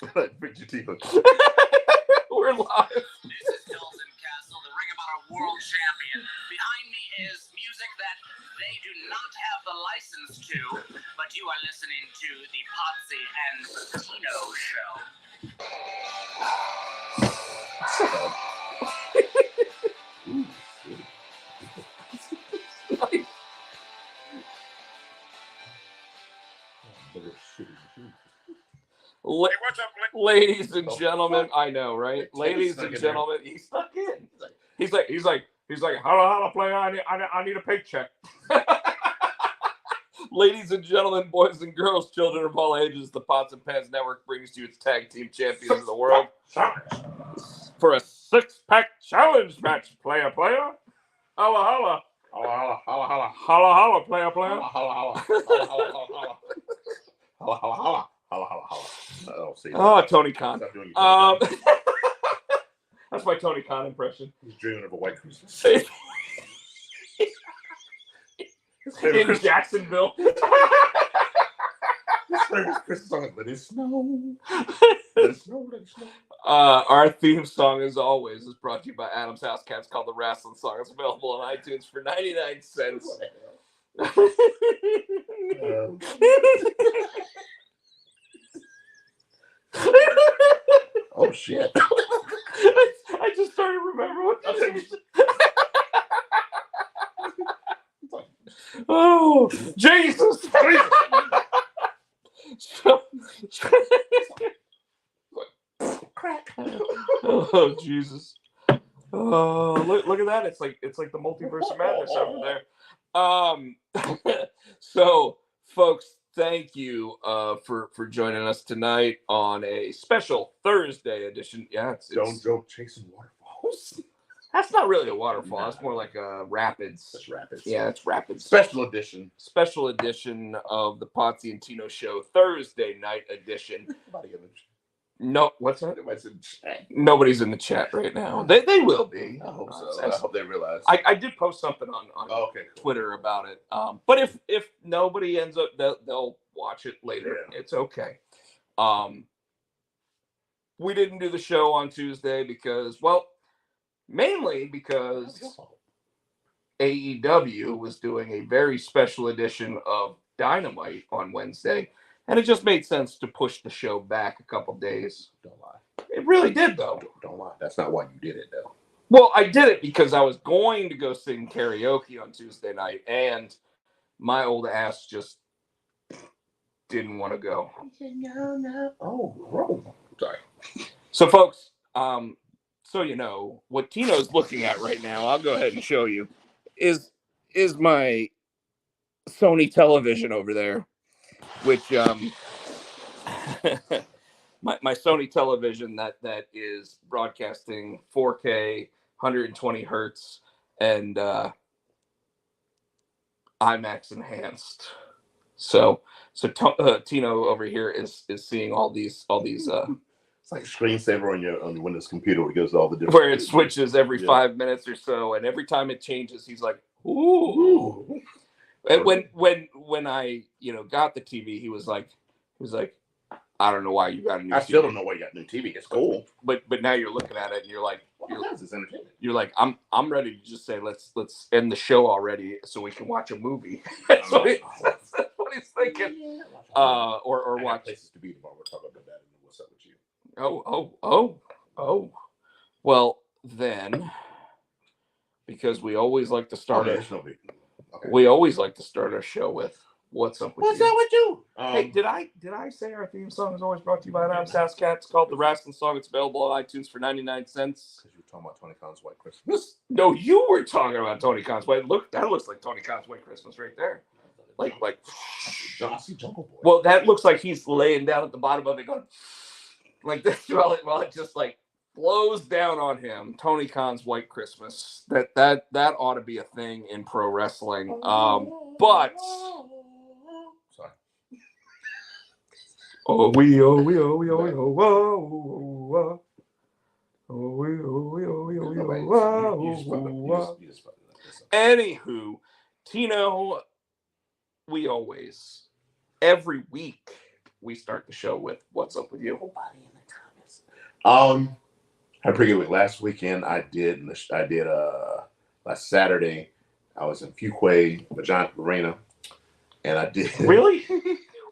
Vegeta. We're live. This is Dalton Castle, the Ring of Honor World Champion. Behind me is music that they do not have the license to, but you are listening to the Potsy and Tino show. What's up, ladies and gentlemen? I know, right? Ladies and gentlemen, he stuck in. He's like, holla, player. I need a paycheck. Ladies and gentlemen, boys and girls, children of all ages, the Pots and Pans Network brings to you its tag team champions of the world for a 6-pack challenge match. Player. Holla. Holla, Player. Holla. Oh, Tony Khan. Stop doing your That's my Tony Khan impression. He's dreaming of a white Christmas. In Jacksonville. His favorite Christmas song is Let It Snow. Let It Snow. Our theme song, as always, is brought to you by Adam's House Cats, called The Wrestling Song. It's available on iTunes for 99 cents. Oh, shit. I just started to remember what that is. Oh, Jesus. Crack. Oh, Jesus. Oh, look at that. It's like the multiverse of madness over there. So, folks, thank you for joining us tonight on a special Thursday edition. Yeah, it's Don't joke chasing waterfalls. That's not really a waterfall. It's more like a rapids. That's rapids. Yeah, it's rapids. Special edition of the Potsy and Tino show, Thursday night edition. No, what's that? Nobody's in the chat right now. They will be. I hope so. I hope they realize. I did post something on Twitter about it. But if nobody ends up, they'll watch it later. Yeah. It's okay. We didn't do the show on Tuesday mainly because AEW was doing a very special edition of Dynamite on Wednesday, and it just made sense to push the show back a couple days. Don't lie. It really did, though. Don't lie. That's not why you did it, though. Well, I did it because I was going to go sing karaoke on Tuesday night, and my old ass just didn't want to go. No. Oh, sorry. So, folks, so you know, what Tino's looking at right now, I'll go ahead and show you, is my Sony television over there, which my Sony television that is broadcasting 4K, 120 hertz, and IMAX enhanced. So Tino over here is seeing all these. It's like a screensaver on your Windows computer where it goes to all the different. Where it switches every 5 minutes or so, and every time it changes, he's like, "Ooh." And when I got the TV, he was like, I don't know why you got a new TV. I still don't know why you got a new TV. It's cool. But now you're looking at it and you're like, it's entertaining. You're like, I'm ready to just say let's end the show already so we can watch a movie. That's what he's thinking. Or watch Places to Be tomorrow. We're talking about that. What's up with you? Oh. Well, then, because we always like to start we always like to start our show with what's up with you. What's up with you? Hey, did I say our theme song is always brought to you by Adam's House Cats? Called The Wrestling Song. It's available on iTunes for 99 cents. Because you were talking about Tony Khan's White Christmas. No, you were talking about Tony Khan's White. Look, that looks like Tony Khan's White Christmas right there. Like. Jungle Boy. Well, that looks like he's laying down at the bottom of it, going like this while it just like blows down on him. Tony Khan's White Christmas. That ought to be a thing in pro wrestling. But. Sorry. Anywho, Tino, every week we start the show with what's up with you. Nobody in the Had a pretty good week. Last weekend I did last Saturday I was in Fuquay, the Giant Arena, and I did Really?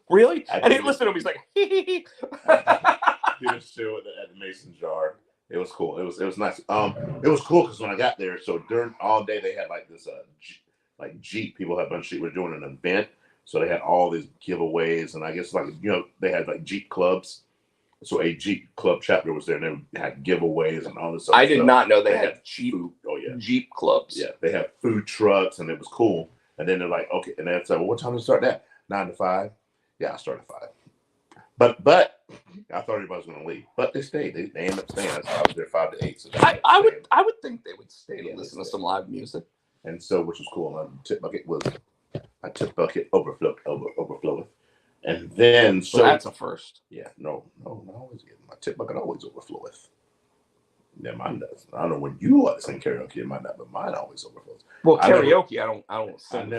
Really? I I didn't did- listen to him. He's like, did a show at the Mason Jar. It was cool. It was nice. It was cool because when I got there, so during all day they had like this like Jeep. People had a bunch of Jeep. Were doing an event, so they had all these giveaways, and I guess like they had like Jeep clubs. So a Jeep club chapter was there, and they had giveaways and all this other I did stuff. not know they had Jeep. Food. Oh yeah, Jeep clubs. yeah. They had food trucks, and it was cool. And then they're like, okay, and then said, well, what time did you start that? 9 to 5. Yeah, I started 5. But I thought everybody was going to leave, but they stayed. They ended up staying. I was there 5 to 8. So I would think they would stay to listen to some live music. And so, which was cool. My tip bucket overflowed. And then so that's a first. Yeah, no, always get my tip bucket always overfloweth. Yeah, mine does. I don't know when you like to sing karaoke, it might not, but mine always overflows. Well, karaoke, I don't sing.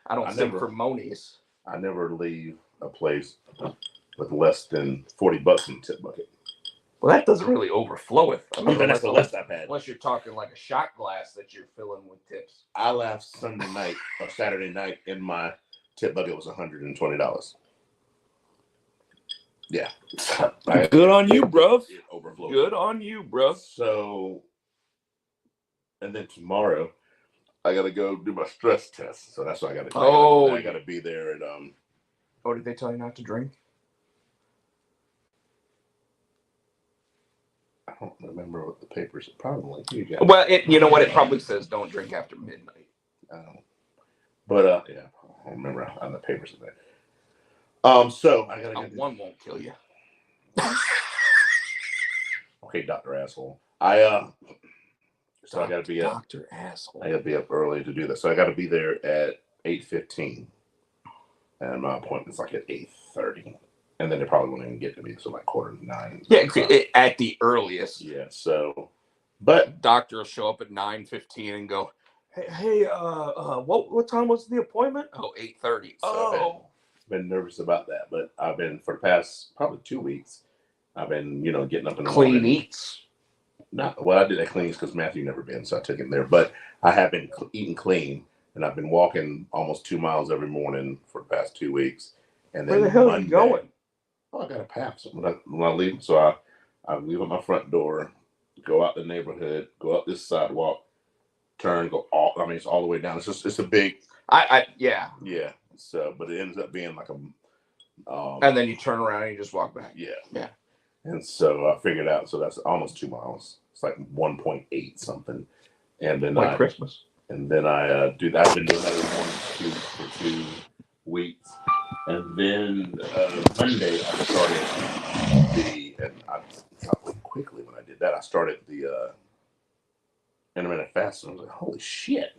I don't sing for monies. I never leave a place with less than $40 in the tip bucket. Well, that doesn't really overflow it. I mean, That's the less I've had. Unless you're talking like a shot glass that you're filling with tips. I left Sunday night or Saturday night, and my tip bucket was $120. Yeah. Good on you, bro. It overflowed. Good on you, bro. So, and then tomorrow, I gotta go do my stress test. So that's why I gotta. I gotta be there at Oh, did they tell you not to drink? I don't remember what the papers. Probably. Well, you know what? It probably says don't drink after midnight. But yeah, I don't remember on the papers today. So I gotta get one won't kill you. Okay, Dr. Asshole. I gotta be up. Dr. Asshole. I gotta be up early to do that. So I gotta be there at 8:15. And my appointment's like at 8:30. And then they probably won't even get to me until like 8:45. Yeah, at the earliest. Yeah, so but doctor will show up at 9:15 and go, Hey, what time was the appointment? Oh, 8:30. So been nervous about that, but I've been for the past probably 2 weeks. I've been, getting up in the clean morning. eats. I did that clean because Matthew never been, so I took him there. But I have been eating clean, and I've been walking almost 2 miles every morning for the past 2 weeks. And then where the hell are you going? Oh, I got a path. So when I leave, so I leave at my front door, go out the neighborhood, go up this sidewalk, turn, go all. I mean, it's all the way down. It's a big. Yeah. So, but it ends up being like a. And then you turn around and you just walk back. Yeah. And so I figured out. So that's almost 2 miles. It's like 1.8 something. And then like Christmas. And then I do that. I've been doing that every morning for 2 weeks. And then Monday I started and I went quickly when I did that. I started the intermittent fasting. I was like, holy shit.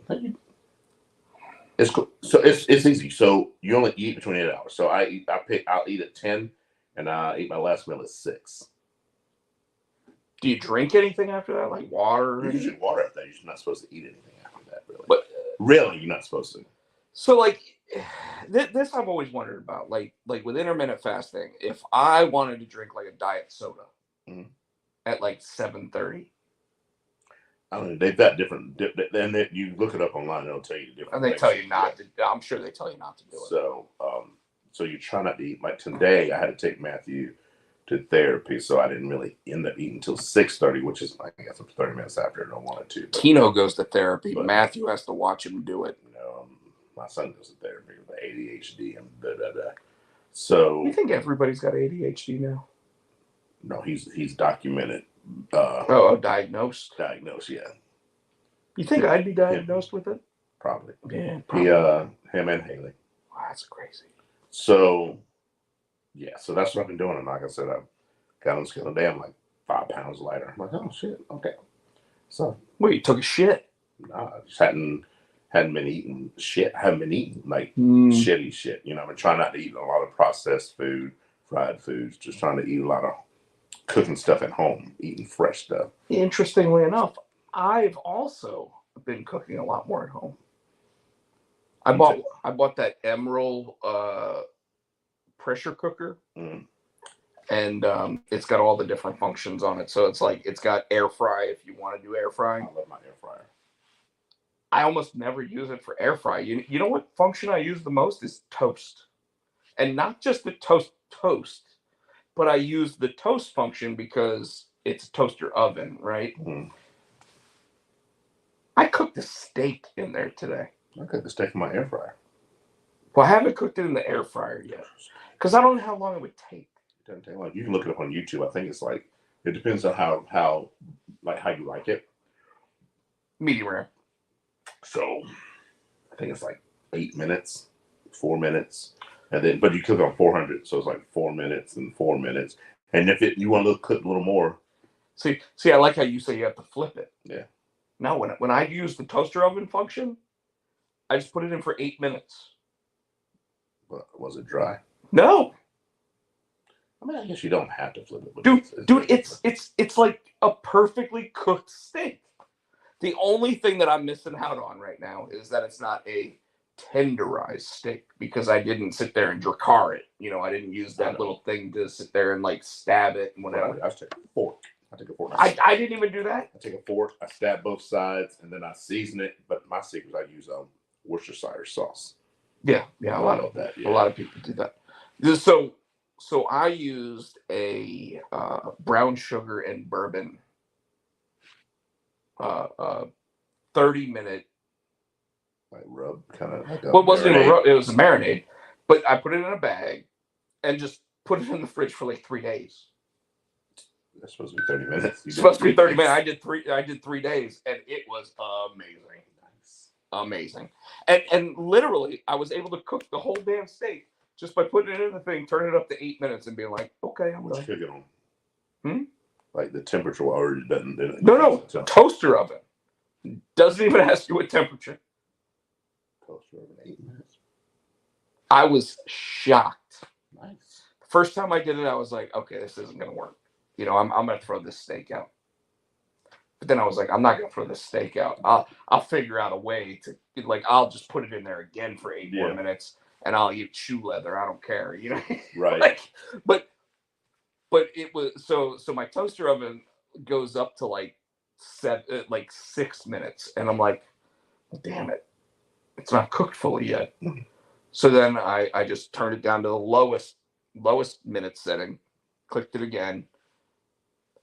It's cool. So it's easy. So you only eat between 8 hours. So I'll eat at 10 and I eat my last meal at 6. Do you drink anything after that? Like water? You drink water after that. You're not supposed to eat anything after that, really. But really, you're not supposed to. So like this I've always wondered about. Like with intermittent fasting, if I wanted to drink like a diet soda at like 7:30. I don't know. They've got different. Then you look it up online; they'll tell you different. And they tell you not to. I'm sure they tell you not to do it. So you try not to eat. Like today, I had to take Matthew to therapy, so I didn't really end up eating until 6:30, which is I guess 30 minutes after I wanted to. But, Tino goes to therapy. But Matthew has to watch him do it. My son goes to therapy with ADHD and da da da. So you think everybody's got ADHD now? No, he's documented. Diagnosed. Diagnosed, yeah. You think I'd be diagnosed with it? Probably. Yeah, probably. Him and Haley. Wow, that's crazy. So, yeah, so that's what I've been doing. And like I said, I've got on the scale today. I'm like 5 pounds lighter. I'm like, oh shit, okay. So, wait, you took a shit? Nah, I just hadn't been eating shit. I haven't been eating like shitty shit. I've been trying not to eat a lot of processed food, fried foods. Just trying to eat a lot of cooking stuff at home, eating fresh stuff. Interestingly enough, I've also been cooking a lot more at home. I bought that Emerald pressure cooker, and it's got all the different functions on it. So it's like it's got air fry if you want to do air frying. I love my air fryer. I almost never use it for air fry. You know what function I use the most is toast, and not just the toast, but I use the toast function because it's a toaster oven, right? Mm. I cooked a steak in there today. I cooked the steak in my air fryer. Well, I haven't cooked it in the air fryer yet because I don't know how long it would take. It doesn't take long. You can look it up on YouTube. I think it's like it depends on how you like it. Medium rare. So I think it's like 8 minutes, 4 minutes, and then but you cook on 400, so it's like 4 minutes and 4 minutes. And if you want to cook a little more, See, I like how you say you have to flip it. Yeah. Now, when I use the toaster oven function, I just put it in for 8 minutes. but was it dry? No, I mean, I guess you don't have to flip it, but dude, it's like a perfectly cooked steak. The only thing that I'm missing out on right now is that it's not a tenderized steak because I didn't sit there and dracar it. You know, I didn't use that little thing to sit there and like stab it and whatever. I take a fork. I take a fork. I didn't even do that. I take a fork. I stab both sides and then I season it. But my secret is I use Worcestershire sauce. Yeah, a lot of people do that. So I used a brown sugar and bourbon 30-minute like rub kind of like well, it wasn't even a rub, it was a marinade, but I put it in a bag and just put it in the fridge for like 3 days. That's supposed to be 30 minutes. It's supposed to be 30 minutes. I did 3 days and it was amazing. Nice. Amazing. And literally I was able to cook the whole damn steak just by putting it in the thing, turning it up to 8 minutes and being like, okay, I'm What done. you cook it on? Like the temperature or it doesn't. No, toaster oven. Doesn't even ask you what temperature. Toaster oven 8 minutes. I was shocked. Nice. The first time I did it, I was like, okay, this isn't gonna work. You know, I'm gonna throw this steak out. But then I was like, I'm not gonna throw this steak out. I'll figure out a way to like I'll just put it in there again for 8 more minutes and I'll eat shoe leather. I don't care, you know. Right. Like, but it was so my toaster oven goes up to like 6 minutes, and I'm like, well, damn it, it's not cooked fully yet. So then I just turned it down to the lowest minute setting, clicked it again.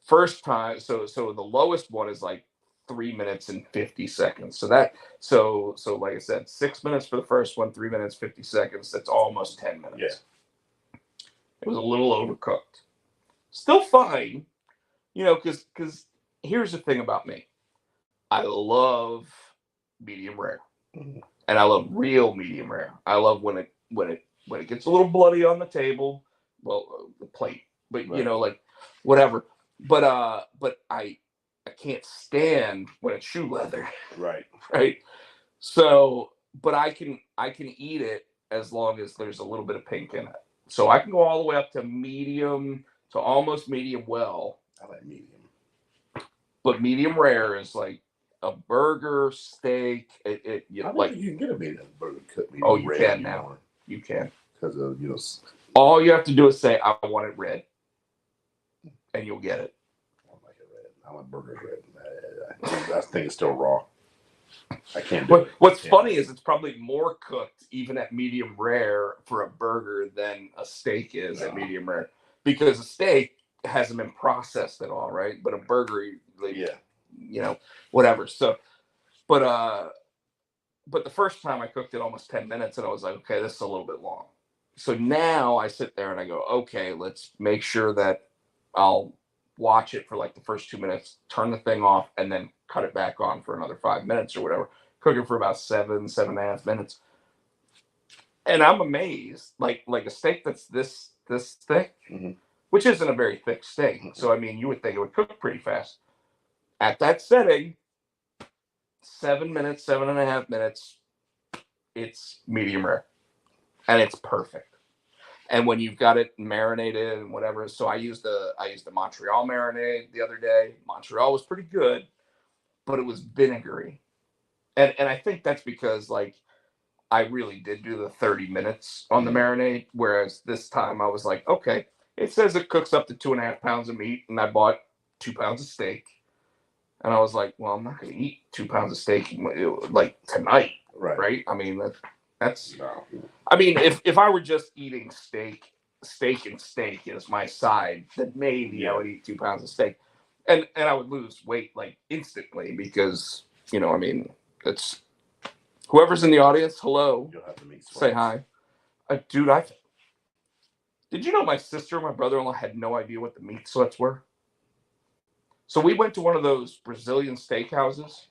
First time, so the lowest one is like 3 minutes and 50 seconds. So like I said, 6 minutes for the first one, 3 minutes 50 seconds. That's almost 10 minutes. Yeah. It was a little overcooked. Still fine, you know, because here's the thing about me. I love medium rare, and I love real medium rare. I love when it gets a little bloody on the table, the plate, but right. You know, like whatever. But I can't stand when it's shoe leather. Right. Right. So, but I can eat it as long as there's a little bit of pink in it. So I can go all the way up to medium to almost medium well. I like medium. But medium rare is like a burger, steak. You can get a medium burger cooked medium. Oh, you can now. You can. Because of all you have to do is say, I want it red, and you'll get it. I like it red. I like burgers red. I think it's still raw. I can't do it. What's can't. Funny is it's probably more cooked even at medium rare for a burger than a steak is at medium rare, because a steak hasn't been processed at all, right? But a burger, you know, whatever. So, but the first time I cooked it almost 10 minutes, and I was like, okay, this is a little bit long. So now I sit there and I go, okay, let's make sure that I'll watch it for like the first 2 minutes, turn the thing off, and then cut it back on for another 5 minutes or whatever. Cook it for about 7.5 minutes. And I'm amazed, like a steak that's this thick, which isn't a very thick steak. So, I mean, you would think it would cook pretty fast. At that setting, 7 minutes, 7.5 minutes, it's medium rare. And it's perfect. And when you've got it marinated and whatever, so I used the Montreal marinade the other day. Montreal was pretty good, but it was vinegary. And I think that's because like I really did do the 30 minutes on the marinade, whereas this time I was like, okay, It says it cooks up to 2.5 pounds of meat, and I bought 2 pounds of steak. And I was like, well, I'm not going to eat 2 pounds of steak like tonight, right? I mean, that's. No. I mean, if I were just eating steak is my side, then maybe I would eat 2 pounds of steak, and I would lose weight like instantly because I mean, it's whoever's in the audience. Hello, You'll have to meet say hi, dude. Did you know my sister and my brother-in-law had no idea what the meat sweats were? So we went to one of those Brazilian steakhouses.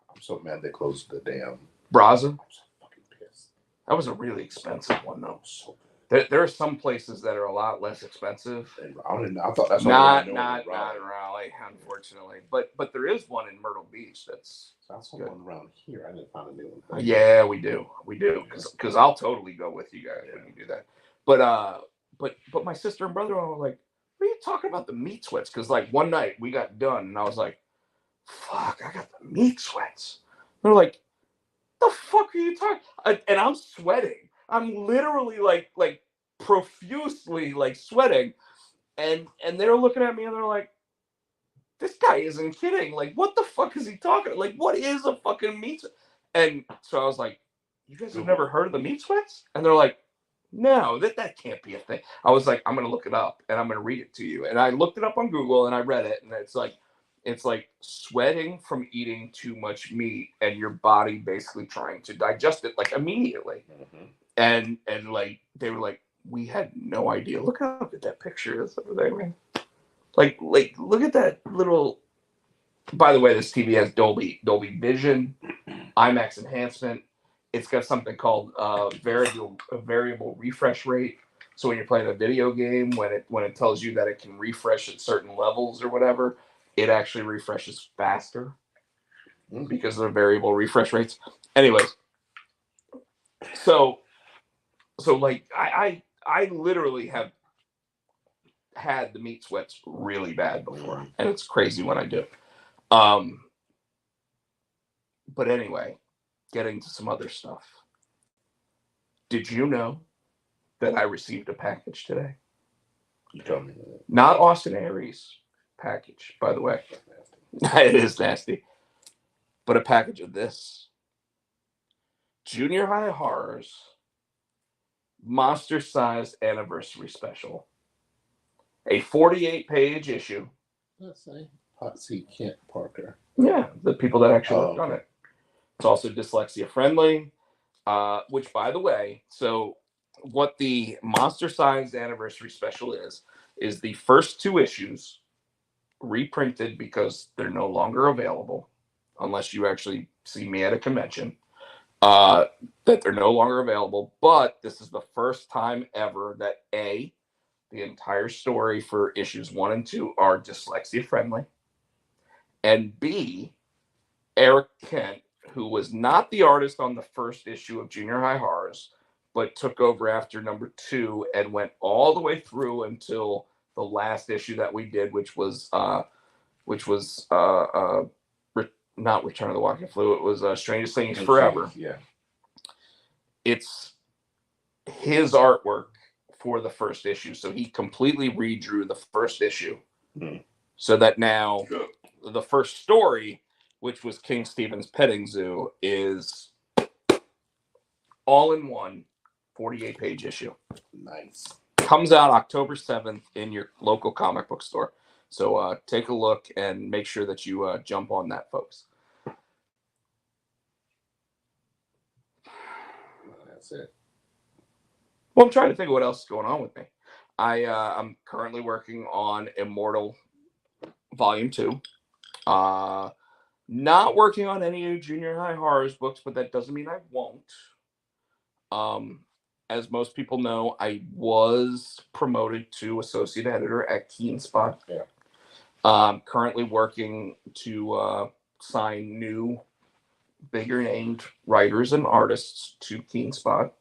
I'm so mad they closed the damn Braza. I'm so fucking pissed. That was a really expensive one, though. So good. There are some places that are a lot less expensive. I thought that's not in Raleigh, unfortunately. But there is one in Myrtle Beach that's. That's one around here. I didn't find a new one. Yeah, we do, because I'll totally go with you guys when you do that. But my sister and brother-in-law were like, "What are you talking about the meat sweats?" Because like one night we got done and I was like, "Fuck, I got the meat sweats." They're like, "The fuck are you talking?" And I'm sweating. I'm literally like profusely like sweating, and they're looking at me and they're like, "This guy isn't kidding. Like, what the fuck is he talking? Like, what is a fucking meat sweat?" And so I was like, "You guys have never heard of the meat sweats?" And they're like, "No, that can't be a thing." I was like, "I'm gonna look it up and I'm gonna read it to you." And I looked it up on Google and I read it, and it's like sweating from eating too much meat and your body basically trying to digest it like immediately. Mm-hmm. And like they were like, "We had no idea. Look at that picture that's over there, man. Like look at that little." By the way, this TV has Dolby Vision, IMAX enhancement. It's got something called variable refresh rate. So when you're playing a video game, when it tells you that it can refresh at certain levels or whatever, it actually refreshes faster because of the variable refresh rates. Anyways, so like I literally have had the meat sweats really bad before, and it's crazy when I do. But anyway, getting to some other stuff. Did you know that I received a package today? You told me that. Not Austin Aries package, by the way. It is nasty. But a package of this. Junior High Horrors monster-sized anniversary special. A 48-page issue. Let's say Potsy Kent Parker. Yeah, the people that actually worked on it. It's also dyslexia friendly. Which, by the way, so what the monster-sized anniversary special is the first 2 issues reprinted because they're no longer available, unless you actually see me at a convention, that they're no longer available. But this is the first time ever that the entire story for issues 1 and 2 are dyslexia friendly, and B, Eric Kent, who was not the artist on the first issue of Junior High Horrors, but took over after number 2 and went all the way through until the last issue that we did, which was not Return of the Walking Flu. It was Strangest Things Forever. Yeah, it's his artwork for the first issue, so he completely redrew the first issue, so that now the first story, which was King Stephen's Petting Zoo, is all in one 48-page issue. Nice. Comes out October 7th in your local comic book store. So take a look and make sure that you jump on that, folks. That's it. Well, I'm trying to think of what else is going on with me. I'm currently working on Immortal Volume 2. Not working on any Junior High Horrors books, but that doesn't mean I won't. As most people know, I was promoted to associate editor at Keen Spot. Yeah. Currently working to sign new, bigger named writers and artists to Keen Spot.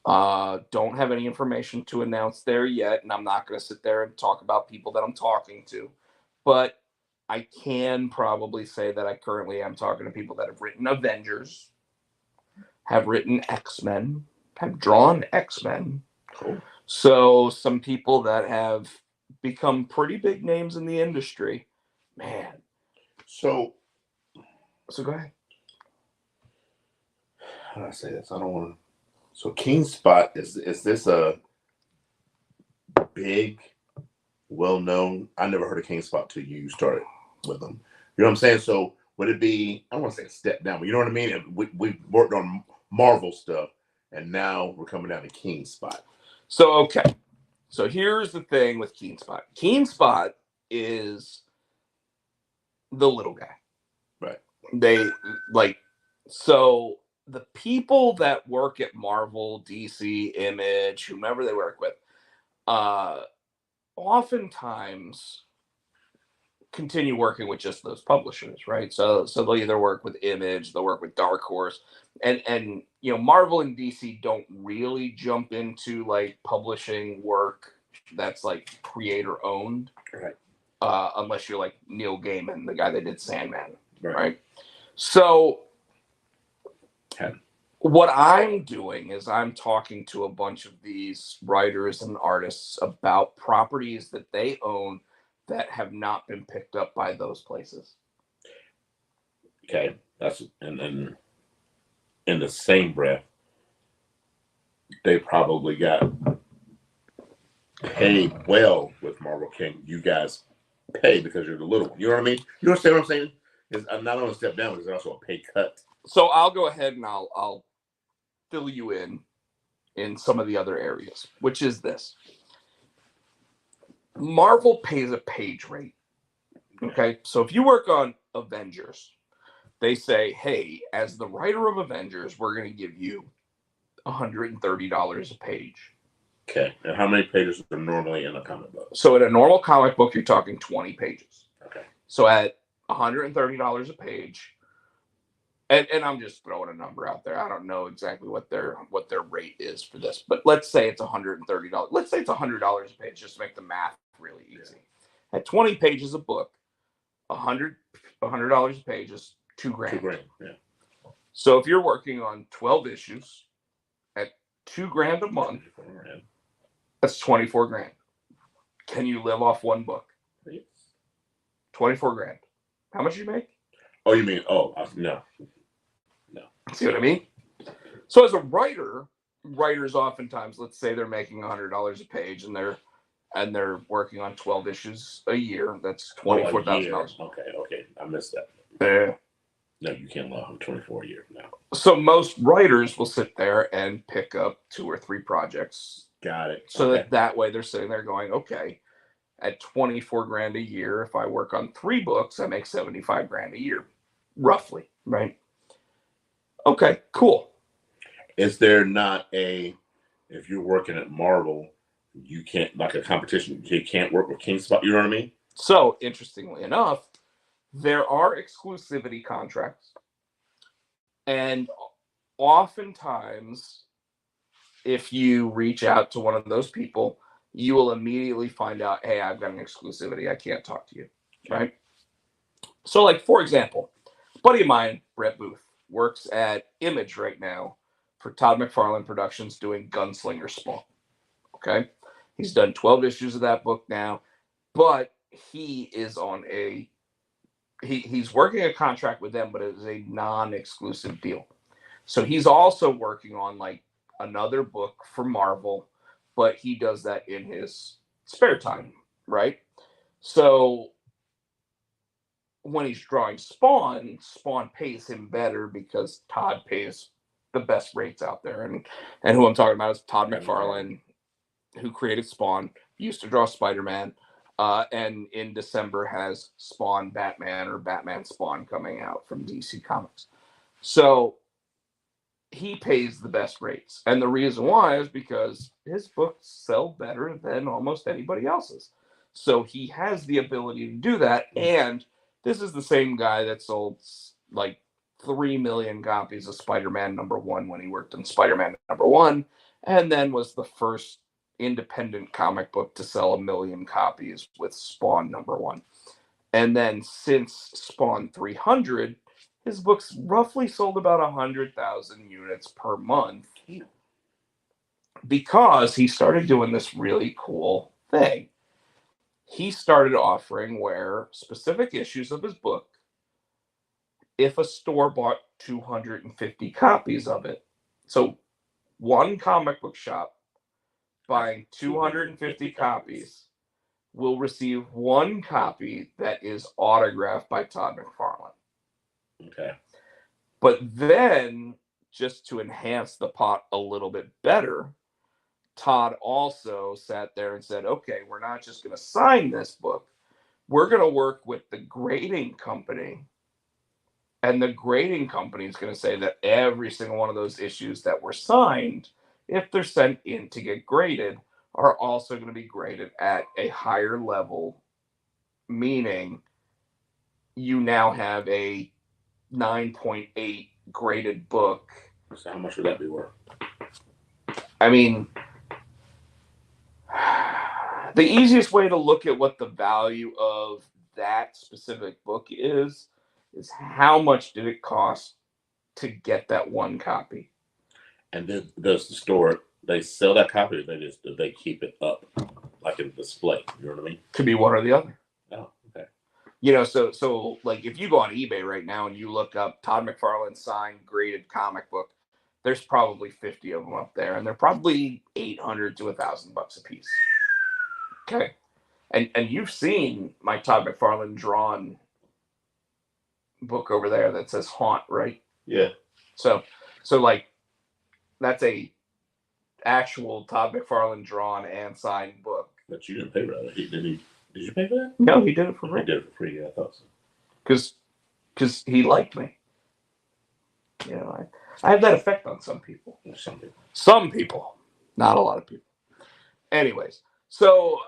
Don't have any information to announce there yet, and I'm not going to sit there and talk about people that I'm talking to, but I can probably say that I currently am talking to people that have written Avengers, have written X-Men, have drawn X-Men. Cool. So some people that have become pretty big names in the industry, man. So go ahead. How do I say this? I don't want to. So King Spot is this a big, well known? I never heard of King Spot till you started with them. You know what I'm saying? So would it be? I don't want to say a step down, but you know what I mean. And we worked on Marvel stuff, and now we're coming down to King Spot. So okay. So here's the thing with Keen Spot. Keen Spot is the little guy. Right. They like so the people that work at Marvel, DC, Image, whomever they work with, oftentimes continue working with just those publishers, right? So they'll either work with Image, they'll work with Dark Horse, and you know, Marvel and DC don't really jump into like publishing work that's like creator owned, Right. Unless you're like Neil Gaiman, the guy that did Sandman, Right. right? So what I'm doing is I'm talking to a bunch of these writers and artists about properties that they own that have not been picked up by those places. Okay, that's and in the same breath, they probably got paid well with Marvel King. You guys pay because you're the little one. You know what I mean? You understand what I'm saying? I'm not only a step down, but there's also a pay cut. So I'll go ahead and I'll fill you in some of the other areas, which is this. Marvel pays a page rate. Okay. So if you work on Avengers, they say, hey, as the writer of Avengers, we're going to give you $130 a page. Okay. And how many pages are normally in a comic book? So in a normal comic book, you're talking 20 pages. Okay. So at $130 a page, and I'm just throwing a number out there. I don't know exactly what their rate is for this, but let's say it's $130. Let's say it's $100 a page, just to make the math really easy. Yeah. At 20 pages a book, $100 a page is $2,000. $2,000, yeah. So if you're working on 12 issues at $2,000 a month, that's $24,000. Can you live off one book? Yes. $24,000. How much do you make? Oh, you mean no. See what I mean? So as a writer, writers oftentimes, let's say they're making $100 a page, and they're working on 12 issues a year. That's $24,000. Okay, I missed that. Yeah. No, you can't love 24 a year now. So most writers will sit there and pick up 2 or 3 projects. Got it. So that way they're sitting there going, okay, at $24,000 a year, if I work on 3 books, I make $75,000 a year, roughly, right? Okay, cool. Is there not if you're working at Marvel, you can't, like a competition, you can't work with King Spot, you know what I mean? So, interestingly enough, there are exclusivity contracts. And oftentimes, if you reach out to one of those people, you will immediately find out, hey, I've got an exclusivity. I can't talk to you, right? So, like, for example, a buddy of mine, Brett Booth, works at Image right now for Todd McFarlane Productions doing Gunslinger Spawn. Okay. He's done 12 issues of that book now, but he is on he's working a contract with them, but it is a non-exclusive deal. So he's also working on like another book for Marvel, but he does that in his spare time, right? So when he's drawing Spawn pays him better because Todd pays the best rates out there. And who I'm talking about is Todd McFarlane, who created Spawn, used to draw Spider-Man, and in December has Spawn Batman or Batman Spawn coming out from DC Comics. So he pays the best rates. And the reason why is because his books sell better than almost anybody else's. So he has the ability to do that. And this is the same guy that sold like 3 million copies of Spider-Man #1 when he worked on Spider-Man #1, and then was the first independent comic book to sell 1 million copies with Spawn #1. And then since Spawn 300, his books roughly sold about 100,000 units per month. because he started doing this really cool thing. He started offering where specific issues of his book, if a store bought 250 copies of it, so one comic book shop buying 250 copies will receive one copy that is autographed by Todd McFarlane. Okay. But then, just to enhance the pot a little bit better, Todd also sat there and said, okay, we're not just going to sign this book. We're going to work with the grading company. And the grading company is going to say that every single one of those issues that were signed, if they're sent in to get graded, are also going to be graded at a higher level, meaning you now have a 9.8 graded book. So how much would that be worth? I mean, the easiest way to look at what the value of that specific book is how much did it cost to get that one copy. And then does the store, they sell that copy, or do they keep it up like in display? You know what I mean? Could be one or the other. Oh, okay. You know, so like if you go on eBay right now and you look up Todd McFarlane signed graded comic book, there's probably 50 of them up there, and they're probably $800 to $1,000 a piece. Okay, and you've seen my Todd McFarlane drawn book over there that says Haunt, right? Yeah. So like that's a actual Todd McFarlane drawn and signed book. But you didn't pay for that. Did you pay for that? No, he did it for free. He did it for free. Yeah, I thought so. Because he liked me. You know, I have that effect on some people. Some people, not a lot of people. Anyways, so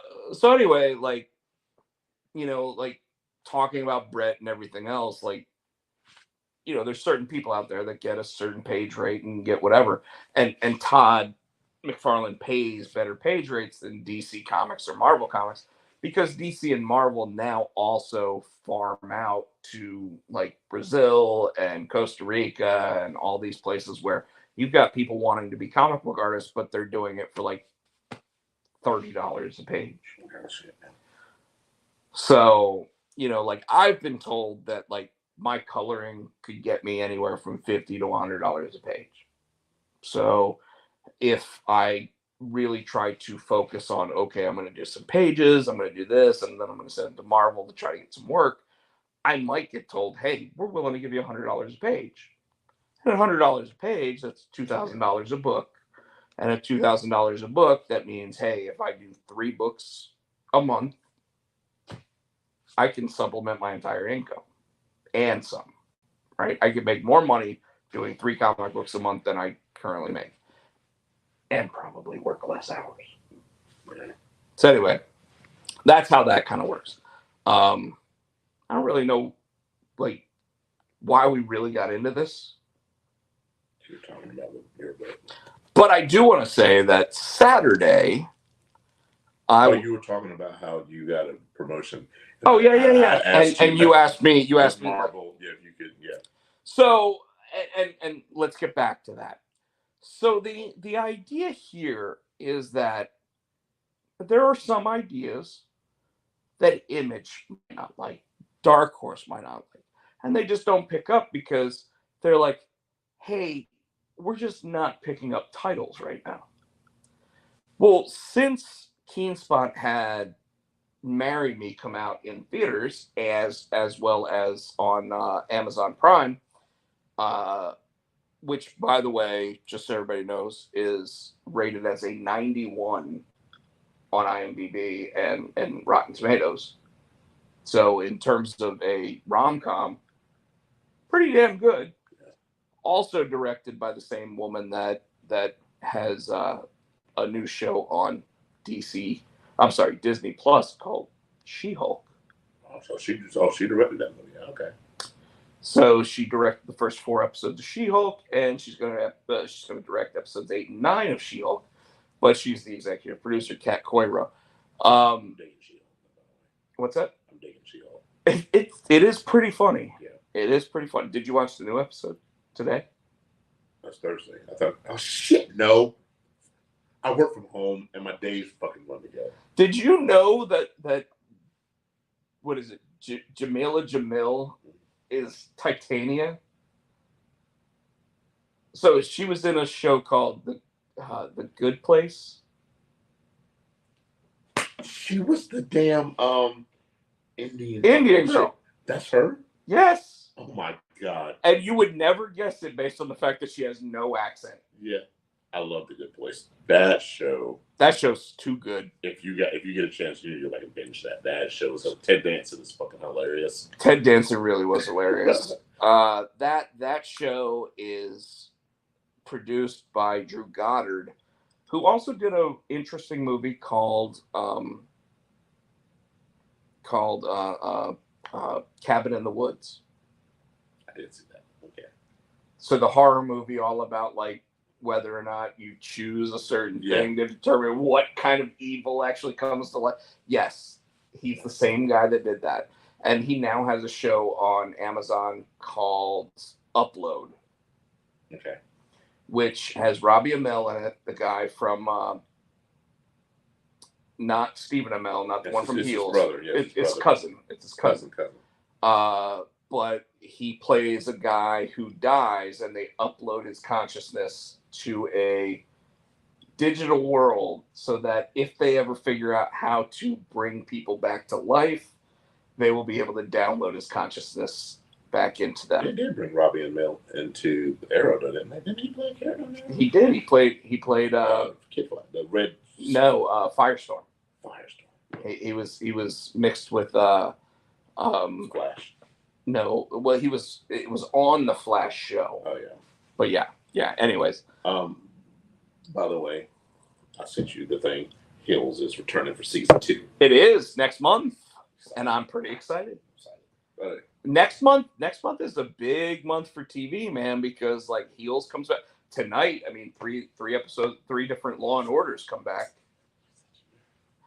anyway, like, you know, like talking about Brett and everything else, like, you know, there's certain people out there that get a certain page rate and get whatever, and Todd McFarlane pays better page rates than DC Comics or Marvel Comics because DC and Marvel now also farm out to like Brazil and Costa Rica and all these places where you've got people wanting to be comic book artists, but they're doing it for like $30 a page. So, you know, like I've been told that like my coloring could get me anywhere from $50 to $100 a page. So if I really try to focus on, okay, I'm going to do some pages, I'm going to do this, and then I'm going to send it to Marvel to try to get some work, I might get told, hey, we're willing to give you $100 a page. And $100 a page, that's $2,000 a book. And at $2,000 a book, that means, hey, if I do 3 books a month, I can supplement my entire income and some, right? I could make more money doing 3 comic books a month than I currently make. And probably work less hours. So anyway, that's how that kind of works. I don't really know, like, why we really got into this. You're talking about your book. But I do want to say that Saturday, you were talking about how you got a promotion. Oh yeah. And you asked me. You asked me. Marvel, yeah, you could, yeah. So and let's get back to that. So the idea here is that there are some ideas that Image might not like, Dark Horse might not like, and they just don't pick up because they're like, hey, we're just not picking up titles right now. Well, since Keenspot had Marry Me come out in theaters as well as on Amazon Prime, which, by the way, just so everybody knows, is rated as a 91 on IMDb and Rotten Tomatoes. So in terms of a rom-com, pretty damn good. Also directed by the same woman that has a new show on Disney Plus called She-Hulk. So she directed that movie. Okay. So she directed the first 4 episodes of She-Hulk, and she's going to direct episodes 8 and 9 of She-Hulk. But she's the executive producer, Kat Coiro. I'm digging She-Hulk. What's that? I'm digging She-Hulk. It is pretty funny. Yeah. It is pretty funny. Did you watch the new episode today? That's Thursday. I thought, oh shit, no. I work from home, and my days fucking run together. Did you know that what is it? Jamila Jamil is Titania. So she was in a show called The Good Place. She was the damn Indian girl. chick. That's her? Yes. Oh my god. And you would never guess it based on the fact that she has no accent. Yeah. I love The Good Place. That show's too good. If you get a chance, you're like a binge that. That show. So Ted Danson is fucking hilarious. Ted Danson really was hilarious. That show is produced by Drew Goddard, who also did an interesting movie called Cabin in the Woods. I didn't see that. Okay. So the horror movie all about like whether or not you choose a certain thing to determine what kind of evil actually comes to life. Yes, he's the same guy that did that. And he now has a show on Amazon called Upload. Okay. Which has Robbie Amell in it, the guy from not Stephen Amell, not the one from Heels. His brother. Yes, it's cousin. It's his cousin. Cousin. But he plays a guy who dies, and they upload his consciousness to a digital world so that if they ever figure out how to bring people back to life, they will be able to download his consciousness back into them. They did bring Robbie and Mel into Arrow, didn't they? Didn't he play a character on Arrow? He did. He played Kid Flash, the red. No, Firestorm. Firestorm. He was mixed with Flash. No, well, it was on the Flash show. Oh yeah. But yeah. Anyways, by the way, I sent you the thing. Hills is returning for season 2. It is next month, and I'm pretty excited. Next month is a big month for TV, man, because like Heels comes back tonight. I mean, three episodes, 3 different Law and Orders come back.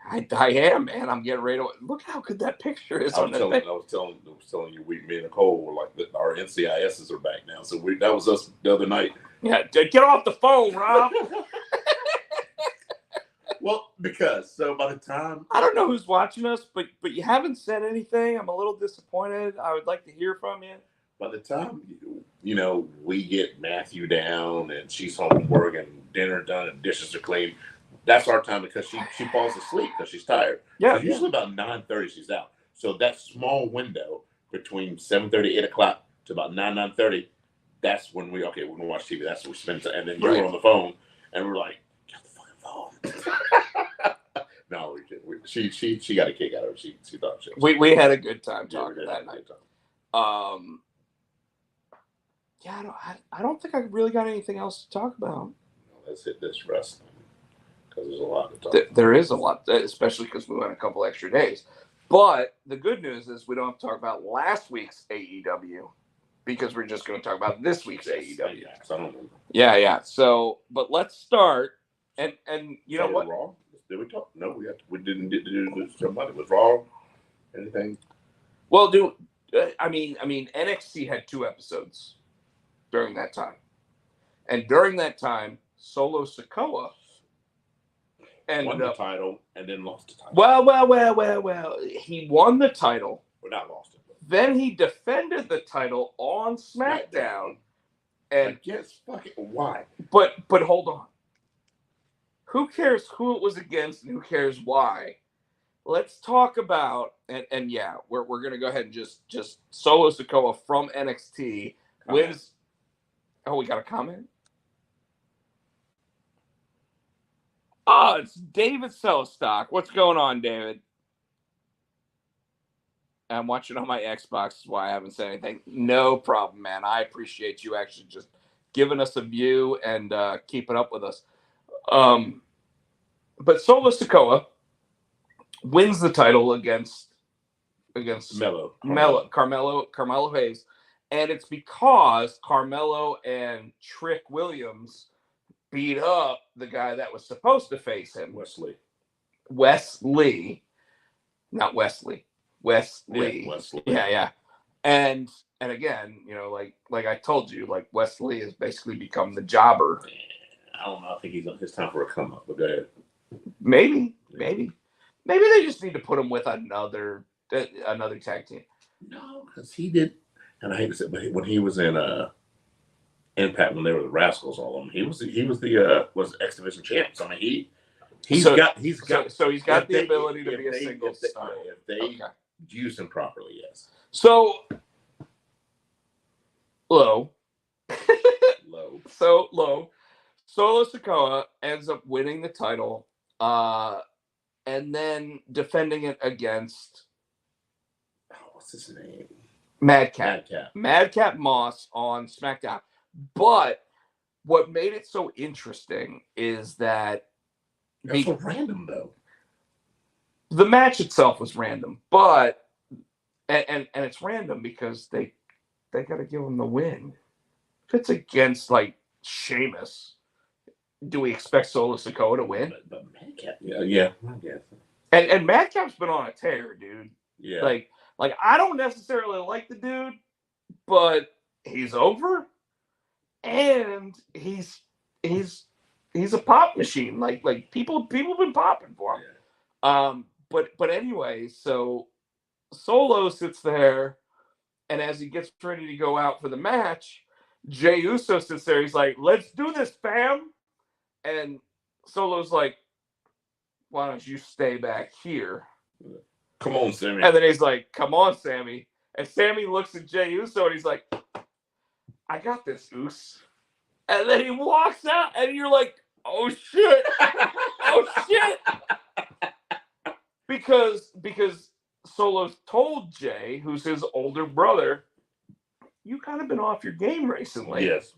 I am, man. I'm getting ready to look how good that picture is on that thing. I was telling you, me and Nicole were like, our NCISs are back now. So that was us the other night. Yeah, get off the phone, Rob. Well, so by the time I don't know who's watching us, but you haven't said anything. I'm a little disappointed. I would like to hear from you. By the time we get Matthew down and she's home from work and dinner done and dishes are clean. That's our time because she falls asleep because she's tired. Yeah. So usually about 9:30 she's out. So that small window between 7:30, 8 o'clock to about 9:30, that's when we're gonna watch TV. That's when we spend time. And then you're on the phone and we're like, get the fucking phone. No, she got a kick out of it. She thought she was. We had a good time talking that night. I don't think I really got anything else to talk about. Let's hit this wrestling. Because there's a lot to talk about. There is a lot, especially because we went a couple extra days. But the good news is we don't have to talk about last week's AEW because we're just going to talk about this week's AEW. Yeah. So, but let's start. And you know what? Raw? Did we talk? No, we didn't do somebody. Was Raw anything? Well, I mean, NXT had 2 episodes during that time, and during that time, Solo Sikoa. And won the title and then lost the title. Well. He won the title. But not lost it. Then he defended the title on SmackDown. And guess fucking why? But hold on. Who cares who it was against and who cares why? Let's talk about and yeah, we're gonna go ahead and just Solo Sikoa from NXT wins. Oh, we got a comment? Oh, it's David Selstock. What's going on, David? I'm watching on my Xbox. That's why I haven't said anything. No problem, man. I appreciate you actually just giving us a view and keeping up with us. But Solo Sikoa wins the title against Carmelo Hayes. And it's because Carmelo and Trick Williams beat up the guy that was supposed to face him. Wesley. Not Wesley. Wesley. Yeah. And again, like I told you, like Wesley has basically become the jobber. I don't know. I think his time for a come up. But go ahead. Maybe they just need to put him with another tag team. No, because he did, and I hate to say, but when he was in Impact, when they were the Rascals, all of them, he was the X Division champ. So I mean, he's got the ability to be a single star if they use him properly. Yes. So low. Solo Sikoa ends up winning the title, and then defending it against what's his name? Madcap Moss on SmackDown. But what made it so interesting is that that's so random though. The match itself was random, but and it's random because they got to give him the win. If it's against like Sheamus, do we expect Solo Sikoa to win? But Madcap, yeah, I guess. And Madcap's been on a tear, dude. Yeah. Like I don't necessarily like the dude, but he's over, and he's a pop machine. Like people have been popping for him. Yeah. But anyway, so Solo sits there, and as he gets ready to go out for the match, Jey Uso sits there. He's like, "Let's do this, fam." And Solo's like, "Why don't you stay back here?" Come on, Sammy. And then he's like, "Come on, Sammy." And Sammy looks at Jey Uso and he's like, "I got this, Uso." And then he walks out and you're like, "Oh shit." Oh shit. Because Solo's told Jay, who's his older brother, "You kind of been off your game recently." Yes.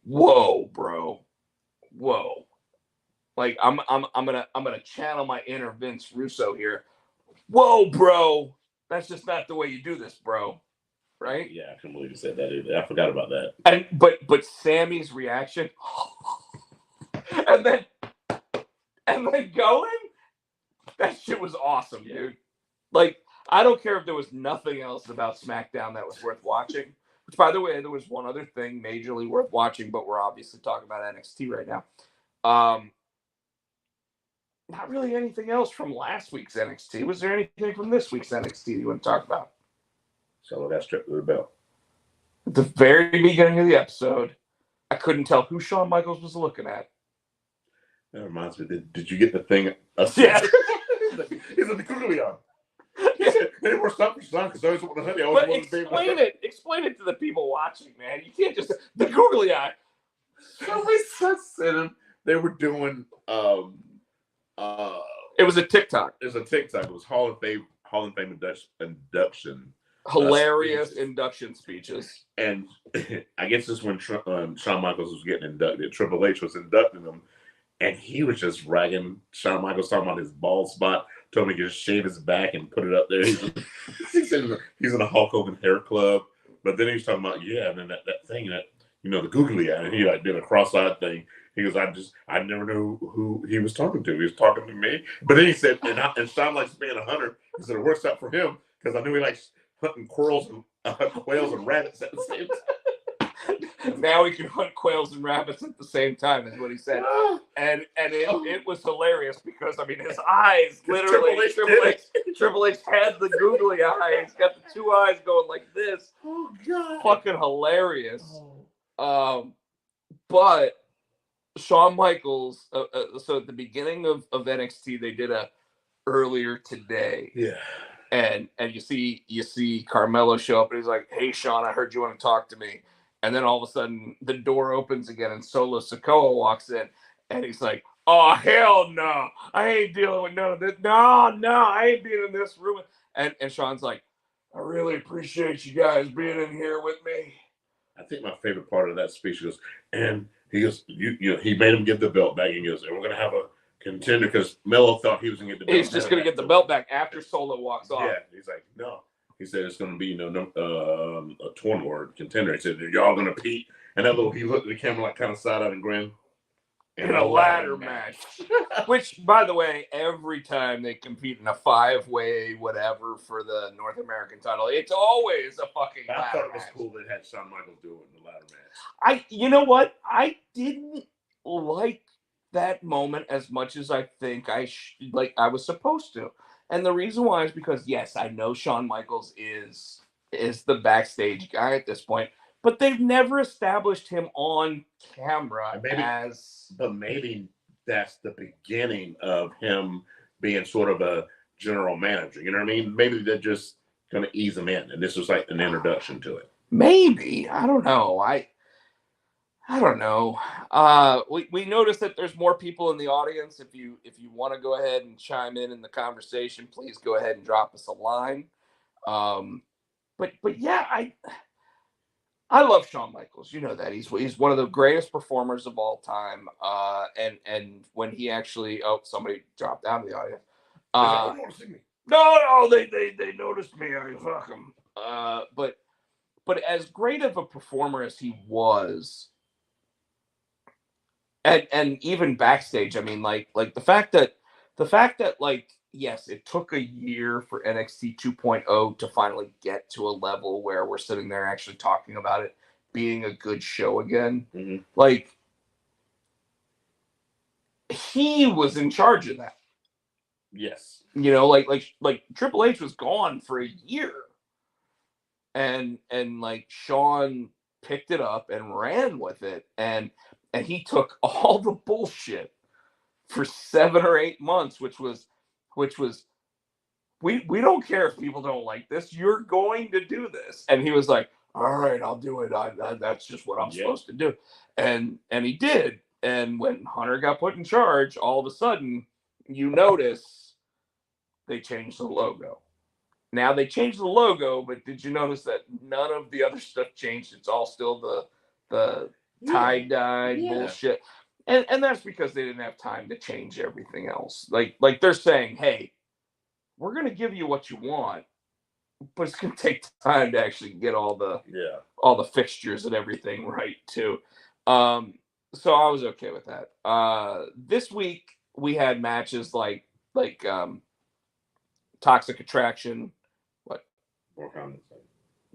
Whoa, bro. Whoa. Like I'm gonna channel my inner Vince Russo here. Whoa, bro. That's just not the way you do this, bro. Right? Yeah, I couldn't believe you said that either. I forgot about that. And but Sammy's reaction and then going, that shit was awesome, dude. Like, I don't care if there was nothing else about SmackDown that was worth watching. Which, by the way, there was one other thing majorly worth watching, but we're obviously talking about NXT right now. Not really anything else from last week's NXT. Was there anything from this week's NXT you want to talk about? Solo got stripped of the belt. At the very beginning of the episode, I couldn't tell who Shawn Michaels was looking at. That reminds me. Did you get the thing? Yeah. He's in the googly eye. He said, "They were stuff for son because I always want to honey." But explain it to the people watching, man. You can't just the googly eye. Somebody said him. They were doing it was a TikTok. It was a TikTok. It was Hall of Fame induction. Hilarious induction speeches. And I guess this when Shawn Michaels was getting inducted. Triple H was inducting him, and he was just ragging Shawn Michaels, talking about his bald spot. Told him to just shave his back and put it up there. He's in a Hulk Hogan hair club. But then he was talking about, and then that thing that, the googly eye. And he did a cross-eyed thing. He goes, I never knew who he was talking to. He was talking to me. But then he said, and Shawn likes being a hunter. He said, it works out for him because I knew he likes hunting quails and rabbits at the same time. Now he can hunt quails and rabbits at the same time, is what he said. And it was hilarious because, his eyes literally, Triple H had the googly eye. He's got the two eyes going like this. Oh, God. Fucking hilarious. But Shawn Michaels, so at the beginning of NXT, they did a earlier today. Yeah. And you see Carmelo show up and he's like, "Hey, Shawn, I heard you want to talk to me." And then all of a sudden the door opens again and Solo Sikoa walks in and he's like, "Oh, hell no. I ain't dealing with none of this. No, I ain't being in this room." And Shawn's like, "I really appreciate you guys being in here with me." I think my favorite part of that speech was, and he goes, he made him give the belt back. And he goes, "And we're going to have a contender," because Melo thought he was going to get the belt. He's just going to get the belt back after Solo walks off. Yeah, he's like, "No." He said it's going to be, a tournament or contender. He said, "Y'all going to compete?" And he looked at the camera like kind of side-eyed and grinned. In a ladder match. Which, by the way, every time they compete in a 5-way whatever for the North American title, it's always a fucking ladder match. I thought it was cool they had Shawn Michaels do it in the ladder match. You know what? I didn't like that moment as much as I think I was supposed to. And the reason why is because yes, I know Shawn Michaels is the backstage guy at this point, but they've never established him on camera as. But maybe that's the beginning of him being sort of a general manager. You know what I mean? Maybe they're just going to ease him in, and this was like an introduction to it. Maybe, I don't know. I don't know. We noticed that there's more people in the audience. If you want to go ahead and chime in the conversation, please go ahead and drop us a line. But yeah, I love Shawn Michaels. You know that he's one of the greatest performers of all time. And when he actually somebody dropped out of the audience. No, they noticed me. I fuck him. But as great of a performer as he was. And even backstage, I mean, like the fact that like yes, it took a year for NXT 2.0 to finally get to a level where we're sitting there actually talking about it being a good show again. Mm-hmm. Like he was in charge of that. Yes, you know, like Triple H was gone for a year, and like Shawn picked it up and ran with it, and he took all the bullshit for 7 or 8 months, which was we don't care if people don't like this. You're going to do this, and he was like, all right, I'll do it. That's just what I'm supposed to do, and he did. And when Hunter got put in charge, all of a sudden, you notice they changed the logo. Now they changed the logo, but did you notice that none of the other stuff changed? It's all still the tie-dye bullshit. And that's because they didn't have time to change everything else. Like they're saying, hey, we're gonna give you what you want, but it's gonna take time to actually get all the fixtures and everything right too. So I was okay with that. This week we had matches like Toxic Attraction. What? More comments.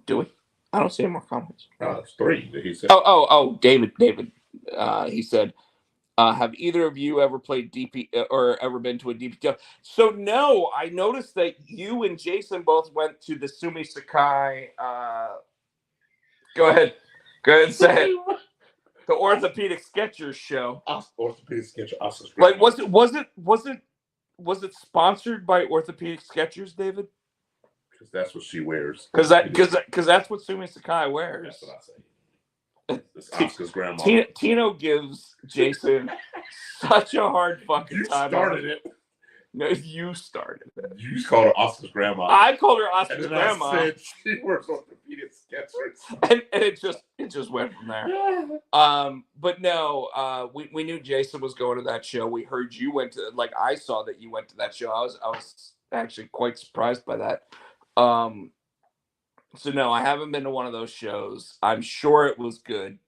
Do we? I don't see any more comments. It's 3. He said. Oh, David. He said, have either of you ever played DP or ever been to a DPW? So no, I noticed that you and Jason both went to the Sumi Sakai. Go ahead and say it. The Orthopedic Sketchers show. Orthopedic Sketchers. Like, was it sponsored by Orthopedic Sketchers, David? Because that's what she wears. Because that's what Sumi Sakai wears. That's what I say. It's Asuka's grandma. Tino gives Jason such a hard fucking time. You started it. No, you started it. You just called her Asuka's grandma. I called her Asuka's grandma. I said she wears Orthopedic Sketchers. And it just went from there. But no, we knew Jason was going to that show. We heard you went to, like, I saw that you went to that show. I was actually quite surprised by that. So no, I haven't been to one of those shows. I'm sure it was good,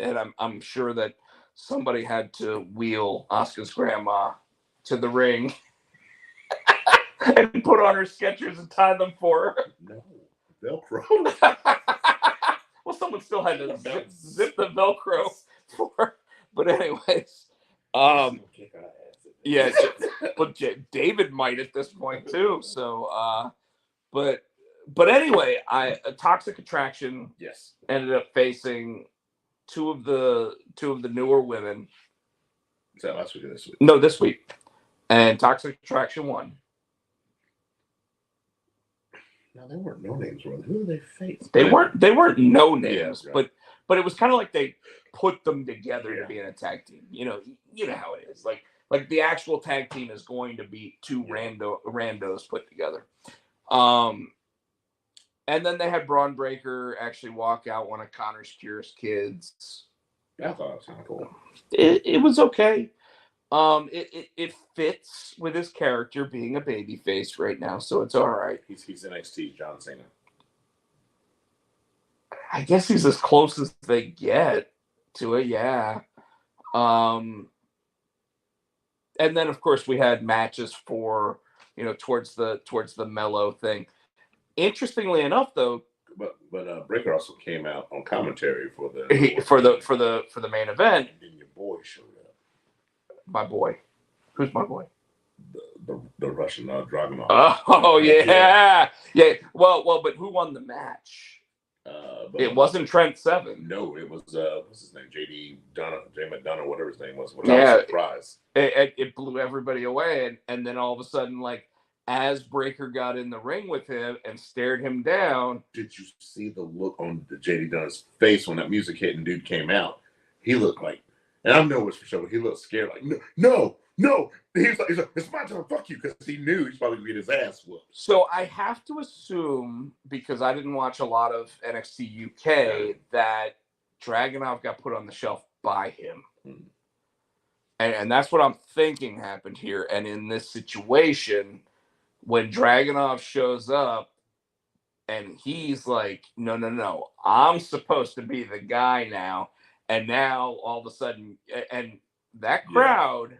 and I'm sure that somebody had to wheel Asuka's grandma to the ring and put on her Skechers and tie them for her. No, Velcro. Well, someone still had to zip the Velcro for her. But anyways, yeah, but David might at this point too. So, but anyway, a Toxic Attraction ended up facing two of the newer women. Is that last week or this week? No, this week. And Toxic Attraction won. No, they weren't no names. Who did they face? They weren't no names, yeah, right. but it was kind of like they put them together to be in a tag team. You know how it is. Like the actual tag team is going to be two randos put together. And then they had Braun Breaker actually walk out one of Connor's Cure's kids. I thought it was kind of cool. It was okay. It fits with his character being a babyface right now, so it's all right. He's NXT John Cena. I guess he's as close as they get to it, yeah. And then of course we had matches for towards the mellow thing. Interestingly enough, though, But Breaker also came out on commentary for the main event. And then your boy showed up. My boy, who's my boy? The Russian Dragunov. Oh yeah. Well, but who won the match? It wasn't Trent Seven. No, it was what's his name? J McDonough, whatever his name was. Which Yeah, I was surprised. It blew everybody away, and then all of a sudden, like as Breaker got in the ring with him and stared him down. Did you see the look on the JD Dunner's face when that music hit and dude came out? He looked like, and I know it's for sure, but he looked scared. Like no. He's like, it's my time. Fuck you, because he knew he's probably gonna get his ass whooped. So I have to assume, because I didn't watch a lot of NXT UK, that Dragunov got put on the shelf by him. And that's what I'm thinking happened here. And in this situation, when Dragunov shows up and he's like, no, I'm supposed to be the guy now. And now all of a sudden, and that crowd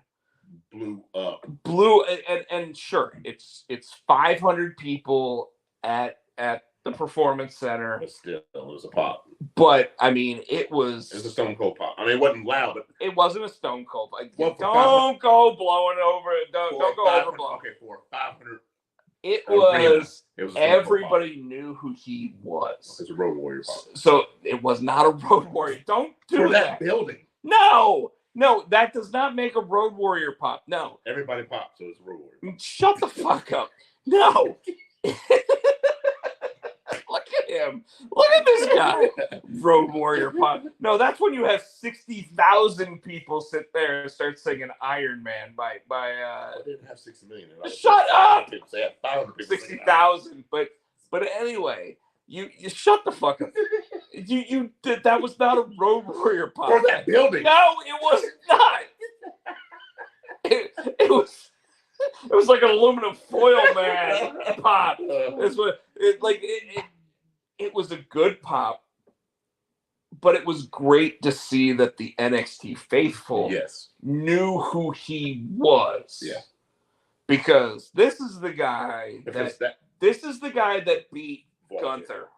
blew up. And sure, it's 500 people at the Performance Center. But still, it was a pop. But I mean, it was a Stone Cold pop. I mean, it wasn't loud, but it wasn't a Stone Cold. Like, don't go blowing over. Don't go overblowing. Okay, for 500. It was everybody knew who he was. It's a Road Warrior pop. So it was not a Road Warrior. Don't do for that building. No, that does not make a Road Warrior pop. No. Everybody pops, so it's a Road Warrior. Shut the fuck up. No. Look at him. Look at this guy. Road Warrior pop. No, that's when you have 60,000 people sit there and start singing Iron Man by I didn't have 60 million. Shut up. People say 60,000. But anyway, you shut the fuck up. You did that was not a Road Warrior pop. For that building. No, it was not. It was like an aluminum foil man pop. It was a good pop, but it was great to see that the NXT faithful knew who he was. Yeah. Because this is the guy that beat Walter. Gunther.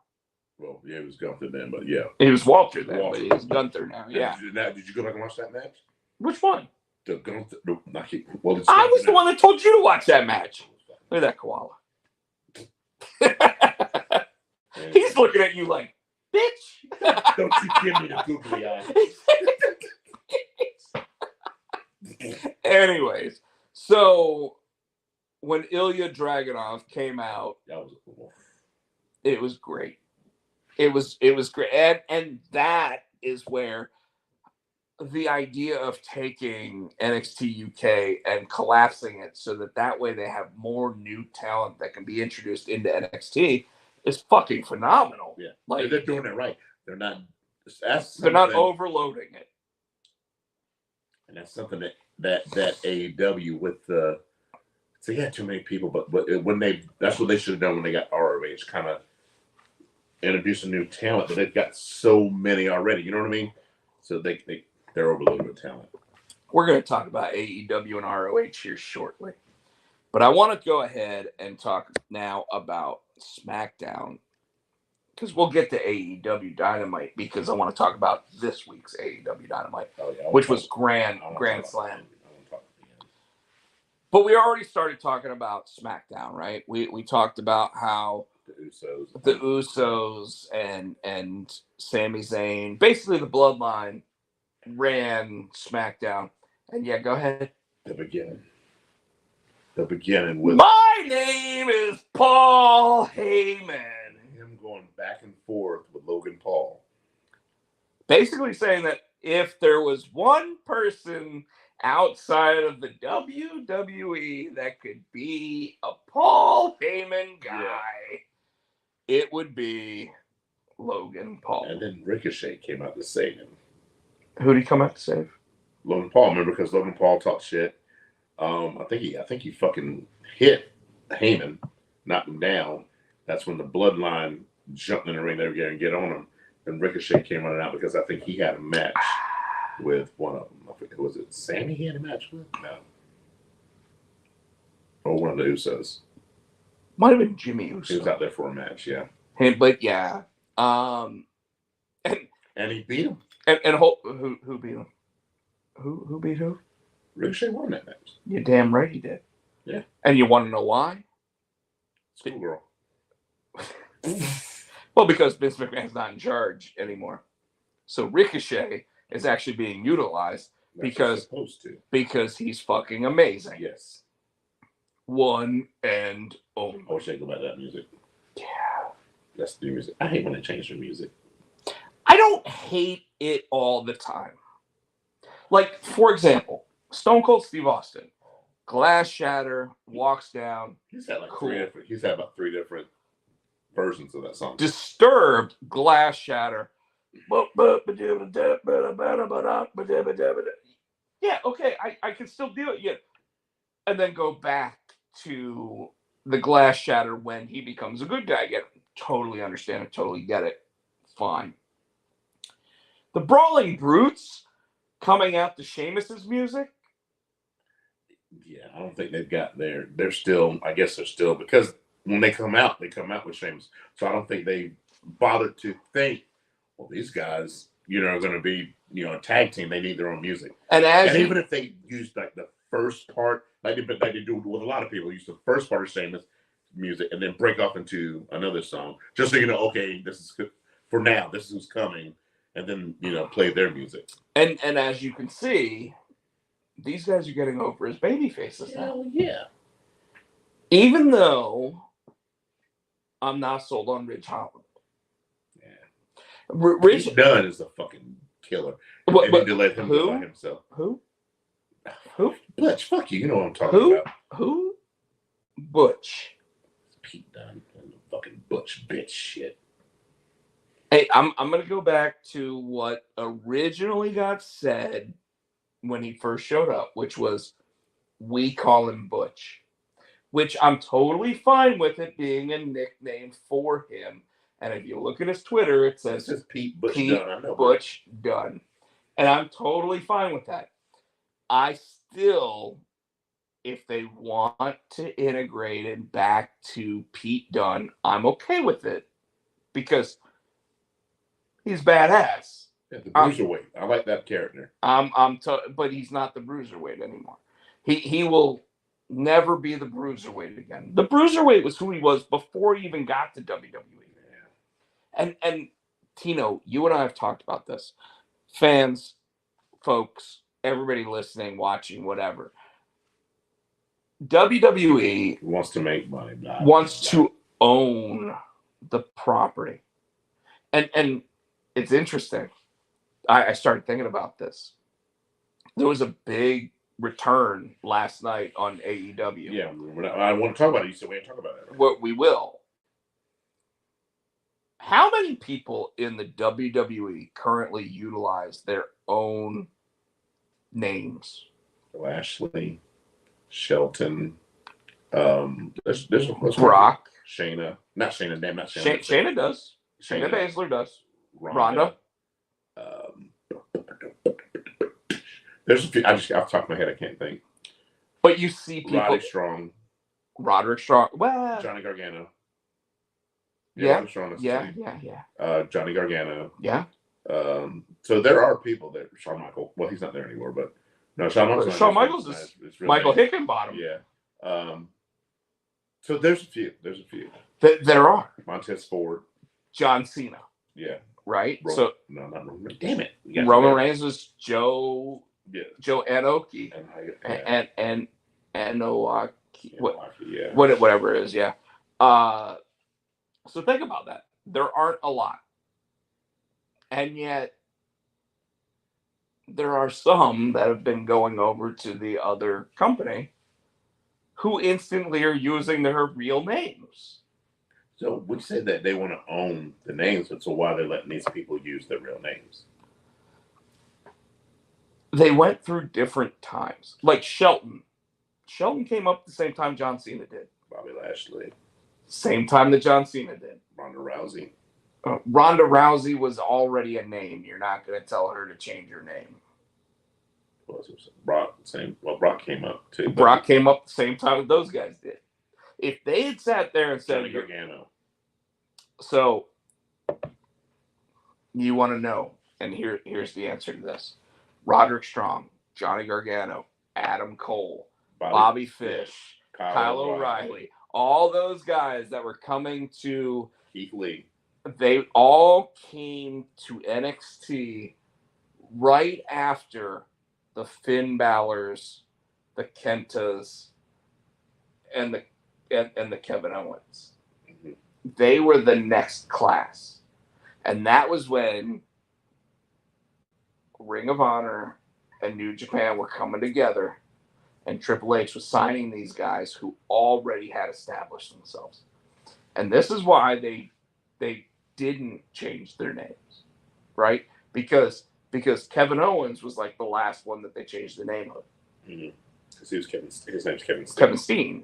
Well, yeah, it was Gunther then, but yeah. It was Walter then, but he is Gunther now. Yeah. Did you go back and watch that match? Which one? The Gunther. I was the one that told you to watch that match. Look at that koala. He's looking at you like, bitch. Don't you give me the googly eye. Anyways, so when Ilya Dragunov came out, it was great. It was great, and that is where the idea of taking NXT UK and collapsing it so that way they have more new talent that can be introduced into NXT is fucking phenomenal. Yeah, like they're doing it right. They're not. They're not overloading it. And that's something that AEW with the. So you had too many people, but that's what they should have done when they got ROH, kind of introduce a new talent, but they've got so many already. You know what I mean? So they're overloaded with talent. We're going to talk about AEW and ROH here shortly, but I want to go ahead and talk now about SmackDown, because we'll get to AEW Dynamite, because I want to talk about this week's AEW Dynamite, which was Grand Slam. But we already started talking about SmackDown, right? We talked about how the Usos and Sami Zayn, basically the Bloodline, ran SmackDown. And yeah, go ahead. The beginning with my name is Paul Heyman. Him going back and forth with Logan Paul. Basically saying that if there was one person outside of the WWE that could be a Paul Heyman guy, it would be Logan Paul. And then Ricochet came out to save him. Who did he come out to save? Logan Paul, remember, because Logan Paul talked shit. I think he fucking hit Heyman, knocked him down. That's when the Bloodline jumped in the ring. They were going to get on him. And Ricochet came running out because I think he had a match with one of them. Was it Sammy he had a match with? No. Or one of the Usos. Might have been Jimmy Uso. He was out there for a match, yeah. But yeah, and he beat him. And who beat him? Who beat who? Ricochet won that match. You're damn right he did. Yeah. And you want to know why? Schoolgirl. Well, because Vince McMahon's not in charge anymore. So Ricochet is actually being utilized because he's fucking amazing. Yes. One and only. I wish I could go back to that music. Yeah. That's the music. I hate when they change their music. I don't hate it all the time. Like, for example, Stone Cold Steve Austin, glass shatter, walks down. He's had like about three different versions of that song. Disturbed, glass shatter. Yeah, okay, I can still do it. Yeah. And then go back to the glass shatter when he becomes a good guy again. Totally understand it, totally get it. Fine. The Brawling Brutes coming out to Sheamus's music. Yeah, I don't think they've got there. They're still, I guess they're still, because when they come out with Sheamus. So I don't think they bothered to think, well, these guys, are going to be, a tag team. They need their own music. And even if they used like the first part, like they do with a lot of people, use the first part of Sheamus music and then break off into another song, just so you know, okay, this is good for now. This is who's coming, and then play their music. And as you can see, these guys are getting over as baby faces now. Hell yeah. Even though I'm not sold on Ridge Holland. Yeah. Ridge Dunn is a fucking killer. They need to let him go by himself. Who? Butch, fuck you. You know what I'm talking about. Who? Butch. Pete Dunne and the fucking Butch bitch shit. Hey, I'm gonna go back to what originally got said when he first showed up, which was, we call him Butch, which I'm totally fine with it being a nickname for him. And if you look at his Twitter, it says Pete Butch Dunne. I know Butch Dunne. And I'm totally fine with that. I still, if they want to integrate it back to Pete Dunne, I'm okay with it because he's badass. Yeah, the Bruiserweight. I like that character. But he's not the Bruiserweight anymore. He will never be the Bruiserweight again. The Bruiserweight was who he was before he even got to WWE. Yeah. And Tino, you and I have talked about this. Fans, folks, everybody listening, watching, whatever. WWE wants to make money. Wants to own the property. And it's interesting. I started thinking about this. There was a big return last night on AEW. Yeah, I want to talk about it. You said we ain't talk about it. What we will. How many people in the WWE currently utilize their own names? Lashley, Shelton, there's Brock, Shayna, not Shayna. Damn, not Shayna. Shayna does. Shayna Baszler does. Ronda. There's a few. I just off the top of my head, I can't think. But you see people. Roderick Strong. Well, Johnny Gargano. Yeah. Yeah. Johnny Gargano. Yeah. So there are people there. Shawn Michaels. Well, he's not there anymore, but no, Shawn Michaels. Shawn Michaels is Michael Hickenbottom. Yeah. So there's a few. There are. Montez Ford. John Cena. Yeah. Right. No, not Roman. Damn it. Roman Reigns was Joe. Yeah. Joe Anoa'i. And Anoa'i. Yeah. Whatever it is. Yeah. So think about that. There aren't a lot. And yet, there are some that have been going over to the other company who instantly are using their real names. So we said that they want to own the names, but so why are they letting these people use their real names? They went through different times. Like Shelton. Shelton came up at the same time John Cena did. Bobby Lashley. Same time that John Cena did. Ronda Rousey. Ronda Rousey was already a name. You're not going to tell her to change her name. Brock came up too. Brock came up the same time that those guys did. If they had sat there and said, Johnny Gargano. So you want to know, and here's the answer to this: Roderick Strong, Johnny Gargano, Adam Cole, Bobby Fish, Kyle O'Reilly, all those guys that were coming to Keith Lee. They all came to NXT right after the Finn Balor's, the Kentas, and the Kevin Owens. Mm-hmm. They were the next class. And that was when Ring of Honor and New Japan were coming together, and Triple H was signing these guys who already had established themselves. And this is why they didn't change their names, right? Because Kevin Owens was like the last one that they changed the name of. Mm-hmm. Because his name's Kevin Steen. Kevin Steen.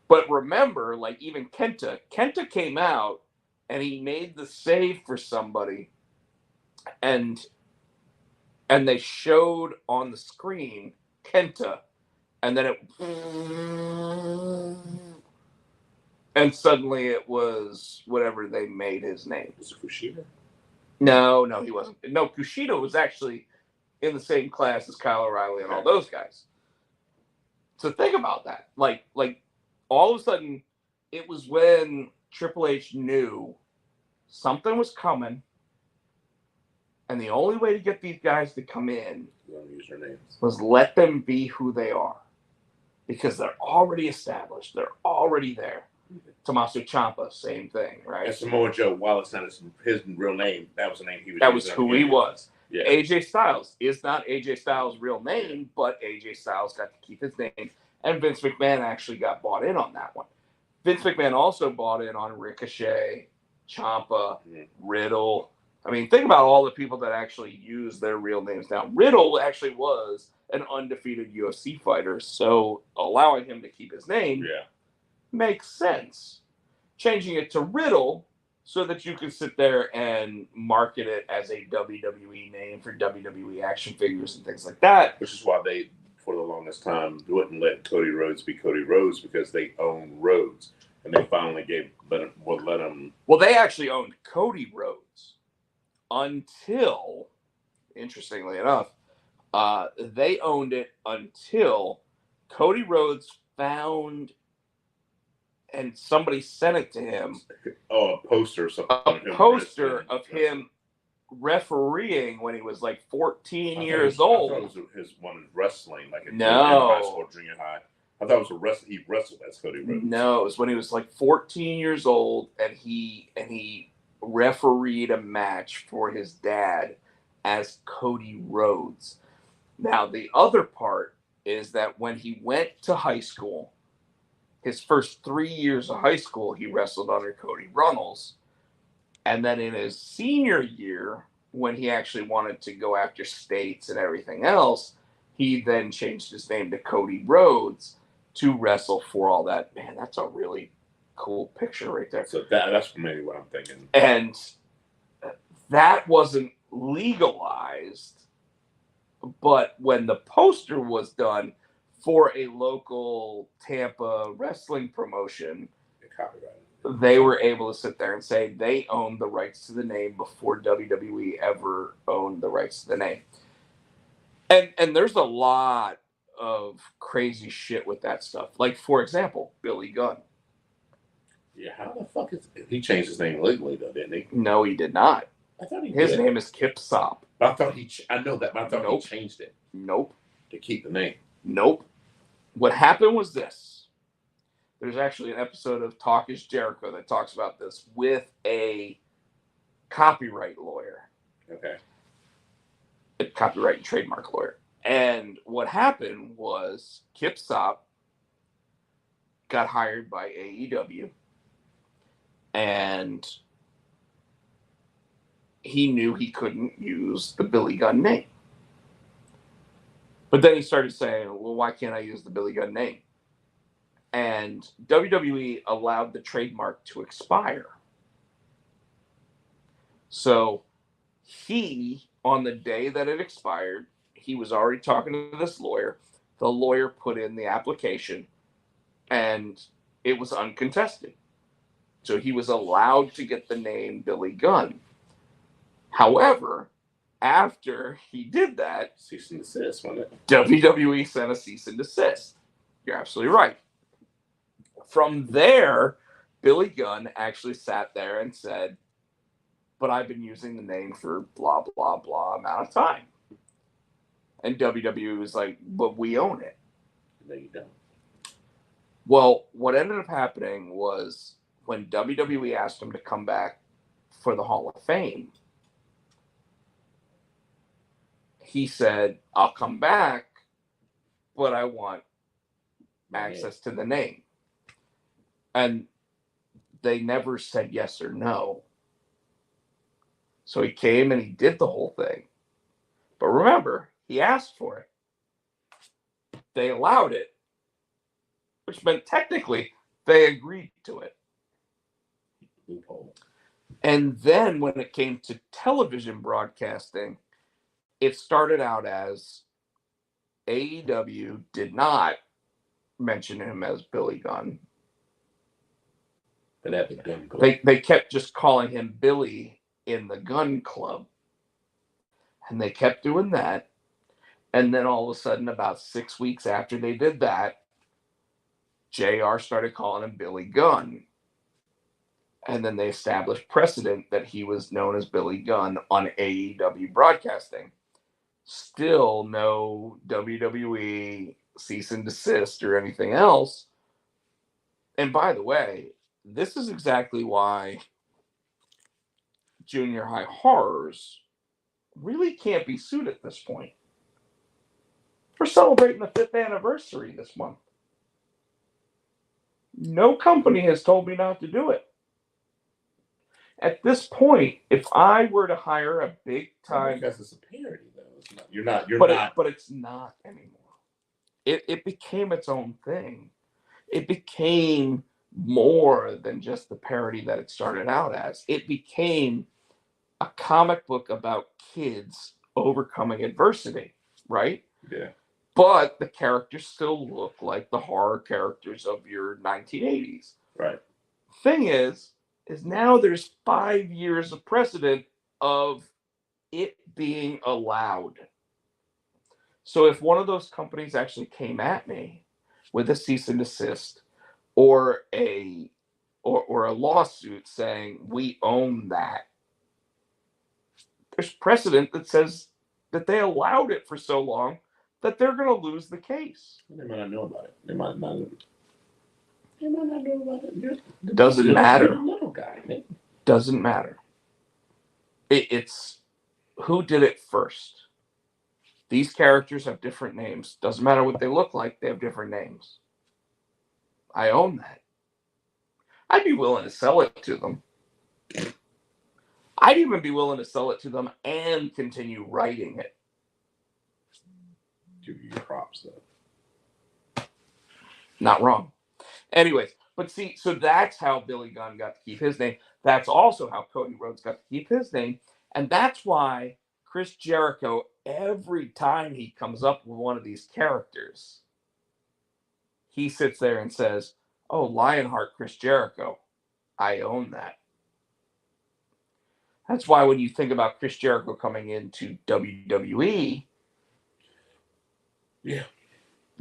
But remember, like even Kenta came out and he made the save for somebody, and they showed on the screen Kenta, and then and suddenly it was whatever they made his name. Was it Kushida? No, he wasn't. No, Kushida was actually in the same class as Kyle O'Reilly and all those guys. So think about that. Like all of a sudden, it was when Triple H knew something was coming, and the only way to get these guys to come in use their names. Was let them be who they are, because they're already established. They're already there. Tommaso Ciampa, same thing, right? And Samoa Joe, while it's not his real name, that was the name he was. That was who he was. Yeah. AJ Styles is not AJ Styles' real name, but AJ Styles got to keep his name, and Vince McMahon actually got bought in on that one. Vince McMahon also bought in on Ricochet, Ciampa, Riddle. I mean, think about all the people that actually use their real names now. Riddle actually was an undefeated UFC fighter, so allowing him to keep his name makes sense. Changing it to Riddle so that you can sit there and market it as a WWE name for WWE action figures and things like that. Which is why they, for the longest time, wouldn't let Cody Rhodes be Cody Rhodes, because they own Rhodes. And they finally let him. Well, they actually owned Cody Rhodes until, interestingly enough, they owned it until Cody Rhodes found, and somebody sent it to him. Oh, a poster or something. A poster of him refereeing when he was like 14 years old. I thought it was his one wrestling, like in no. high school, junior high. I thought it was he wrestled as Cody Rhodes. No, it was when he was like 14 years old, and he refereed a match for his dad as Cody Rhodes. Now, the other part is that when he went to high school, his first 3 years of high school, he wrestled under Cody Runnels. And then in his senior year, when he actually wanted to go after states and everything else, he then changed his name to Cody Rhodes to wrestle for all that. Man, that's a really cool picture right there. So that's maybe what I'm thinking. And that wasn't legalized, but when the poster was done for a local Tampa wrestling promotion, they were able to sit there and say they owned the rights to the name before WWE ever owned the rights to the name. And there's a lot of crazy shit with that stuff. Like, for example, Billy Gunn. Yeah, how the fuck he changed his name legally though, didn't he? No, he did not. I thought he His did. name is Kip Sop. I thought I know that, but I thought he changed it. Nope. To keep the name. Nope. What happened was this. There's actually an episode of Talk is Jericho that talks about this with a copyright lawyer. Okay. A copyright and trademark lawyer. And what happened was Kip Sop got hired by AEW, and he knew he couldn't use the Billy Gunn name. But then he started saying, well, why can't I use the Billy Gunn name? And WWE allowed the trademark to expire. So he, on the day that it expired, he was already talking to this lawyer. The lawyer put in the application, and it was uncontested. So he was allowed to get the name Billy Gunn. However, after he did that, cease and desist, wasn't it? WWE sent a cease and desist. You're absolutely right. From there, Billy Gunn actually sat there and said, but I've been using the name for blah, blah, blah amount of time. And WWE was like, but we own it. No, you don't. Well, what ended up happening was when WWE asked him to come back for the Hall of Fame, he said, I'll come back, but I want access to the name. And they never said yes or no. So he came and he did the whole thing. But remember, he asked for it. They allowed it, which meant technically they agreed to it. And then when it came to television broadcasting, it started out as AEW did not mention him as Billy Gunn. But at the Gun Club. They kept just calling him Billy in the Gun Club. And they kept doing that. And then all of a sudden, about 6 weeks after they did that, JR started calling him Billy Gunn. And then they established precedent that he was known as Billy Gunn on AEW broadcasting. Still no WWE cease and desist or anything else. And by the way, this is exactly why Junior High Horrors really can't be sued at this point. We're celebrating the 5th anniversary this month. No company has told me not to do it. At this point, if I were to hire a big time, because it's a parody, though. It's not, you're not. But it's not anymore. It became its own thing. It became more than just the parody that it started out as. It became a comic book about kids overcoming adversity, right? Yeah. But the characters still look like the horror characters of your 1980s. Right. Thing is now there's 5 years of precedent of it being allowed. So if one of those companies actually came at me with a cease and desist or a lawsuit saying we own that, there's precedent that says that they allowed it for so long that they're going to lose the case. They might not know about it. They might not know about it. Doesn't matter. Little guy, man. Doesn't matter. It's who did it first. These characters have different names. Doesn't matter what they look like. They have different names. I own that. I'd be willing to sell it to them. I'd even be willing to sell it to them and continue writing it. Give you your props, though. Not wrong. Anyways, but see, so that's how Billy Gunn got to keep his name. That's also how Cody Rhodes got to keep his name. And that's why Chris Jericho, every time he comes up with one of these characters, he sits there and says, oh, Lionheart Chris Jericho, I own that. That's why when you think about Chris Jericho coming into WWE, yeah,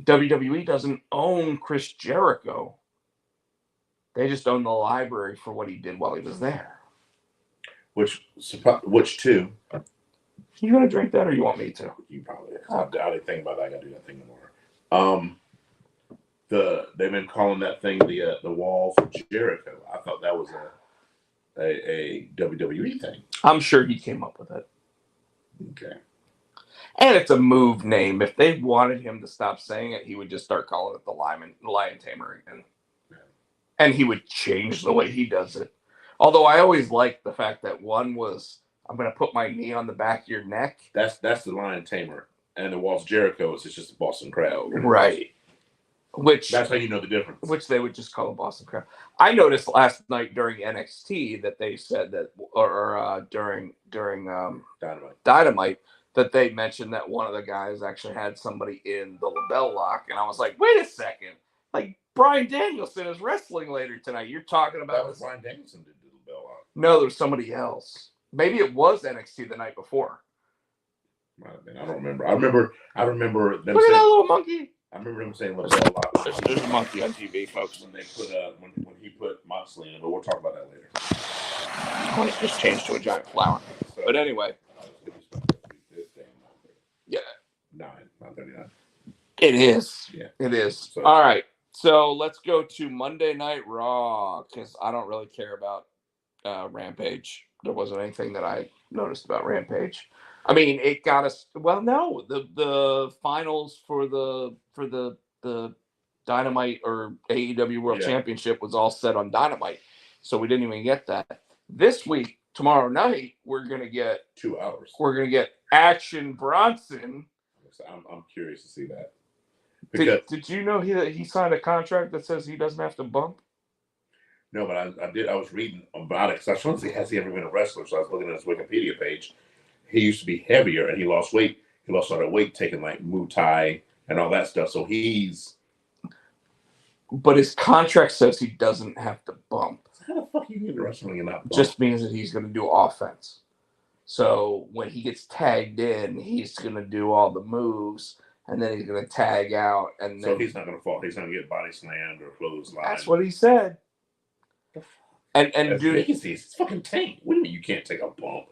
WWE doesn't own Chris Jericho. They just own the library for what he did while he was there. Which two? You gonna drink that, or you want me to? You probably. I didn't think about that. I gotta do that thing tomorrow. They've been calling that thing the wall for Jericho. I thought that was a WWE thing. I'm sure he came up with it. Okay. And it's a move name. If they wanted him to stop saying it, he would just start calling it the Lion Tamer again. Yeah. And he would change the way he does it. Although I always liked the fact that one was, I'm going to put my knee on the back of your neck. That's the Lion Tamer. And the Walls Jericho is just a Boston Crab. Right. That's how you know the difference. Which they would just call a Boston Crab. I noticed last night during NXT that they said that, or during Dynamite, that they mentioned that one of the guys actually had somebody in the label lock, and I was like, wait a second, like Bryan Danielson is wrestling later tonight. You're talking about That was Bryan Danielson did the bell out. No, there's somebody else. Maybe it was NXT the night before. Might have been. I don't remember. I remember them Look at saying, that little monkey. I remember them saying LaBelle a lot. There's a monkey on TV, folks. When they put when he put Moxley in, but we'll talk about that later. Oh, it just changed to a giant flower. So, But anyway. Yeah. 9:39. It is. Yeah. It is. So, all right. So let's go to Monday Night Raw because I don't really care about Rampage. There wasn't anything that I noticed about Rampage. I mean, it got us. Well, no, the finals for the Dynamite or AEW World Championship was all set on Dynamite, so we didn't even get that. This week, tomorrow night, we're gonna get 2 hours. We're gonna get Action Bronson. I'm curious to see that. Did you know he signed a contract that says he doesn't have to bump? No, but I did. I was reading about it because I was trying to see, has he ever been a wrestler? So I was looking at his Wikipedia page. He used to be heavier and he lost weight. He lost all that weight taking like Muay Thai and all that stuff. So But his contract says he doesn't have to bump. How the fuck you get into wrestling and not bump? Just means that he's going to do offense. So when he gets tagged in, he's going to do all the moves. And then he's going to tag out. And then, so he's not going to fall. He's not going to get body slammed or clothesline. That's what he said. And dude, it's fucking tank. What do you mean you can't take a bump?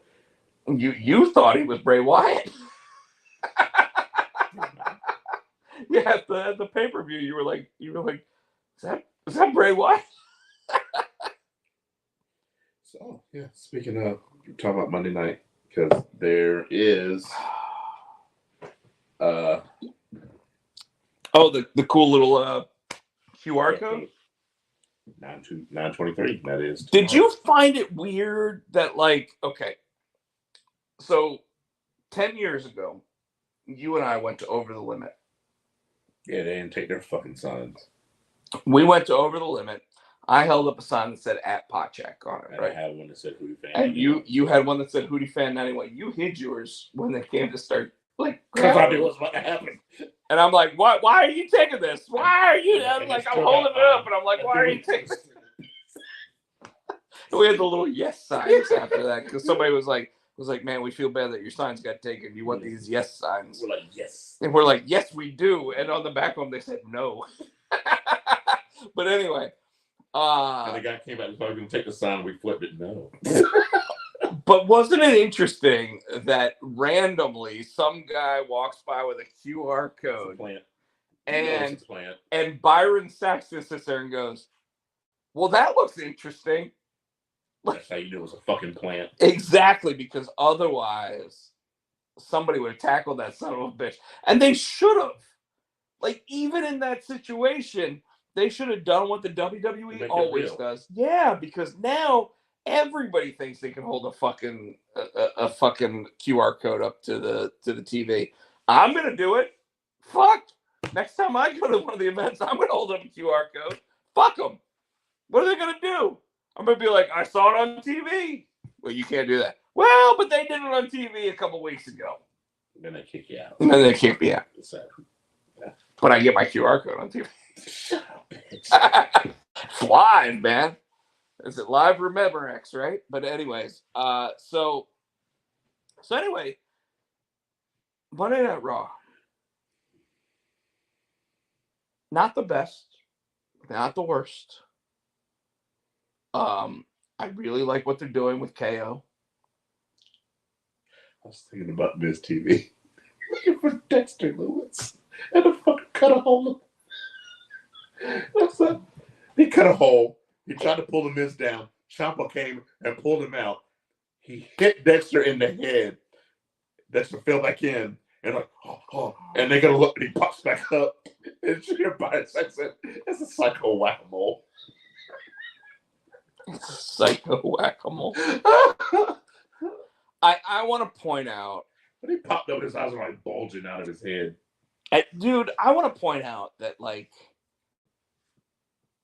You thought he was Bray Wyatt. Yeah, at the pay-per-view, you were like, is that Bray Wyatt? So yeah, speaking of, we're talking about Monday night because there is the cool little QR code. 923. That is. Did you find it weird that okay, so 10 years ago, you and I went to Over the Limit. Yeah, they didn't take their fucking signs. We went to Over the Limit. I held up a sign that said @Potcheck on it, and right? I had one that said Hootie Fan. And you had one that said Hootie Fan 91. You hid yours when they came to start because I knew what was about to happen. And I'm like, why are you taking this? Why are you? I'm like, I'm holding it up, and I'm like, why are you taking this? We had the little yes signs after that because somebody was like, man, we feel bad that your signs got taken. You want these yes signs? We're like, yes. And we're like, yes, we do. And on the back of them, they said no. But anyway. And the guy came out and was going to take the sign. We flipped it. No. But wasn't it interesting that randomly some guy walks by with a QR code and Byron Saxton sits there and goes, well, that looks interesting. That's how you knew it was a fucking plant. Exactly, because otherwise somebody would have tackled that son of a bitch. And they should have. Even in that situation, they should have done what the WWE always does. Yeah, because now everybody thinks they can hold a fucking QR code up to the TV. I'm gonna do it. Fuck. Next time I go to one of the events, I'm gonna hold up a QR code. Fuck them. What are they gonna do? I'm gonna be like, I saw it on TV. Well, you can't do that. Well, but they did it on TV a couple weeks ago. Then they kick you out. And then they kick me out. So, yeah. But I get my QR code on TV. Shut up, bitch. It's live, man. Is it live? Remember X, right? But anyways, so anyway, Monday Night Raw. Not the best, not the worst. I really like what they're doing with KO. I was thinking about Miz TV. Looking for Dexter Lewis. And a fucking cut a hole. He cut a hole. He tried to pull the Miz down. Ciampa came and pulled him out. He hit Dexter in the head. Dexter fell back in. And and they're gonna look and he pops back up. And everybody says it's a psycho whack-a-mole. It's a psycho whack-a-mole. I want to point out. When he popped up, his eyes were like bulging out of his head. Dude, I want to point out that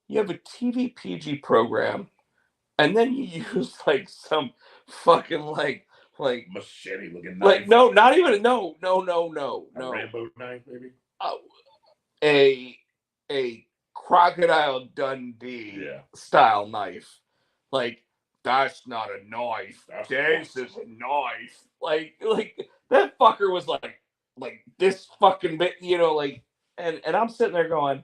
you have a TV PG program, and then you use some fucking machete looking knife. No, not even no. A Rambo knife, maybe. A Crocodile Dundee style knife. Like, that's not a knife. This is a knife. Like that fucker was like this fucking bit, you know, like, and I'm sitting there going.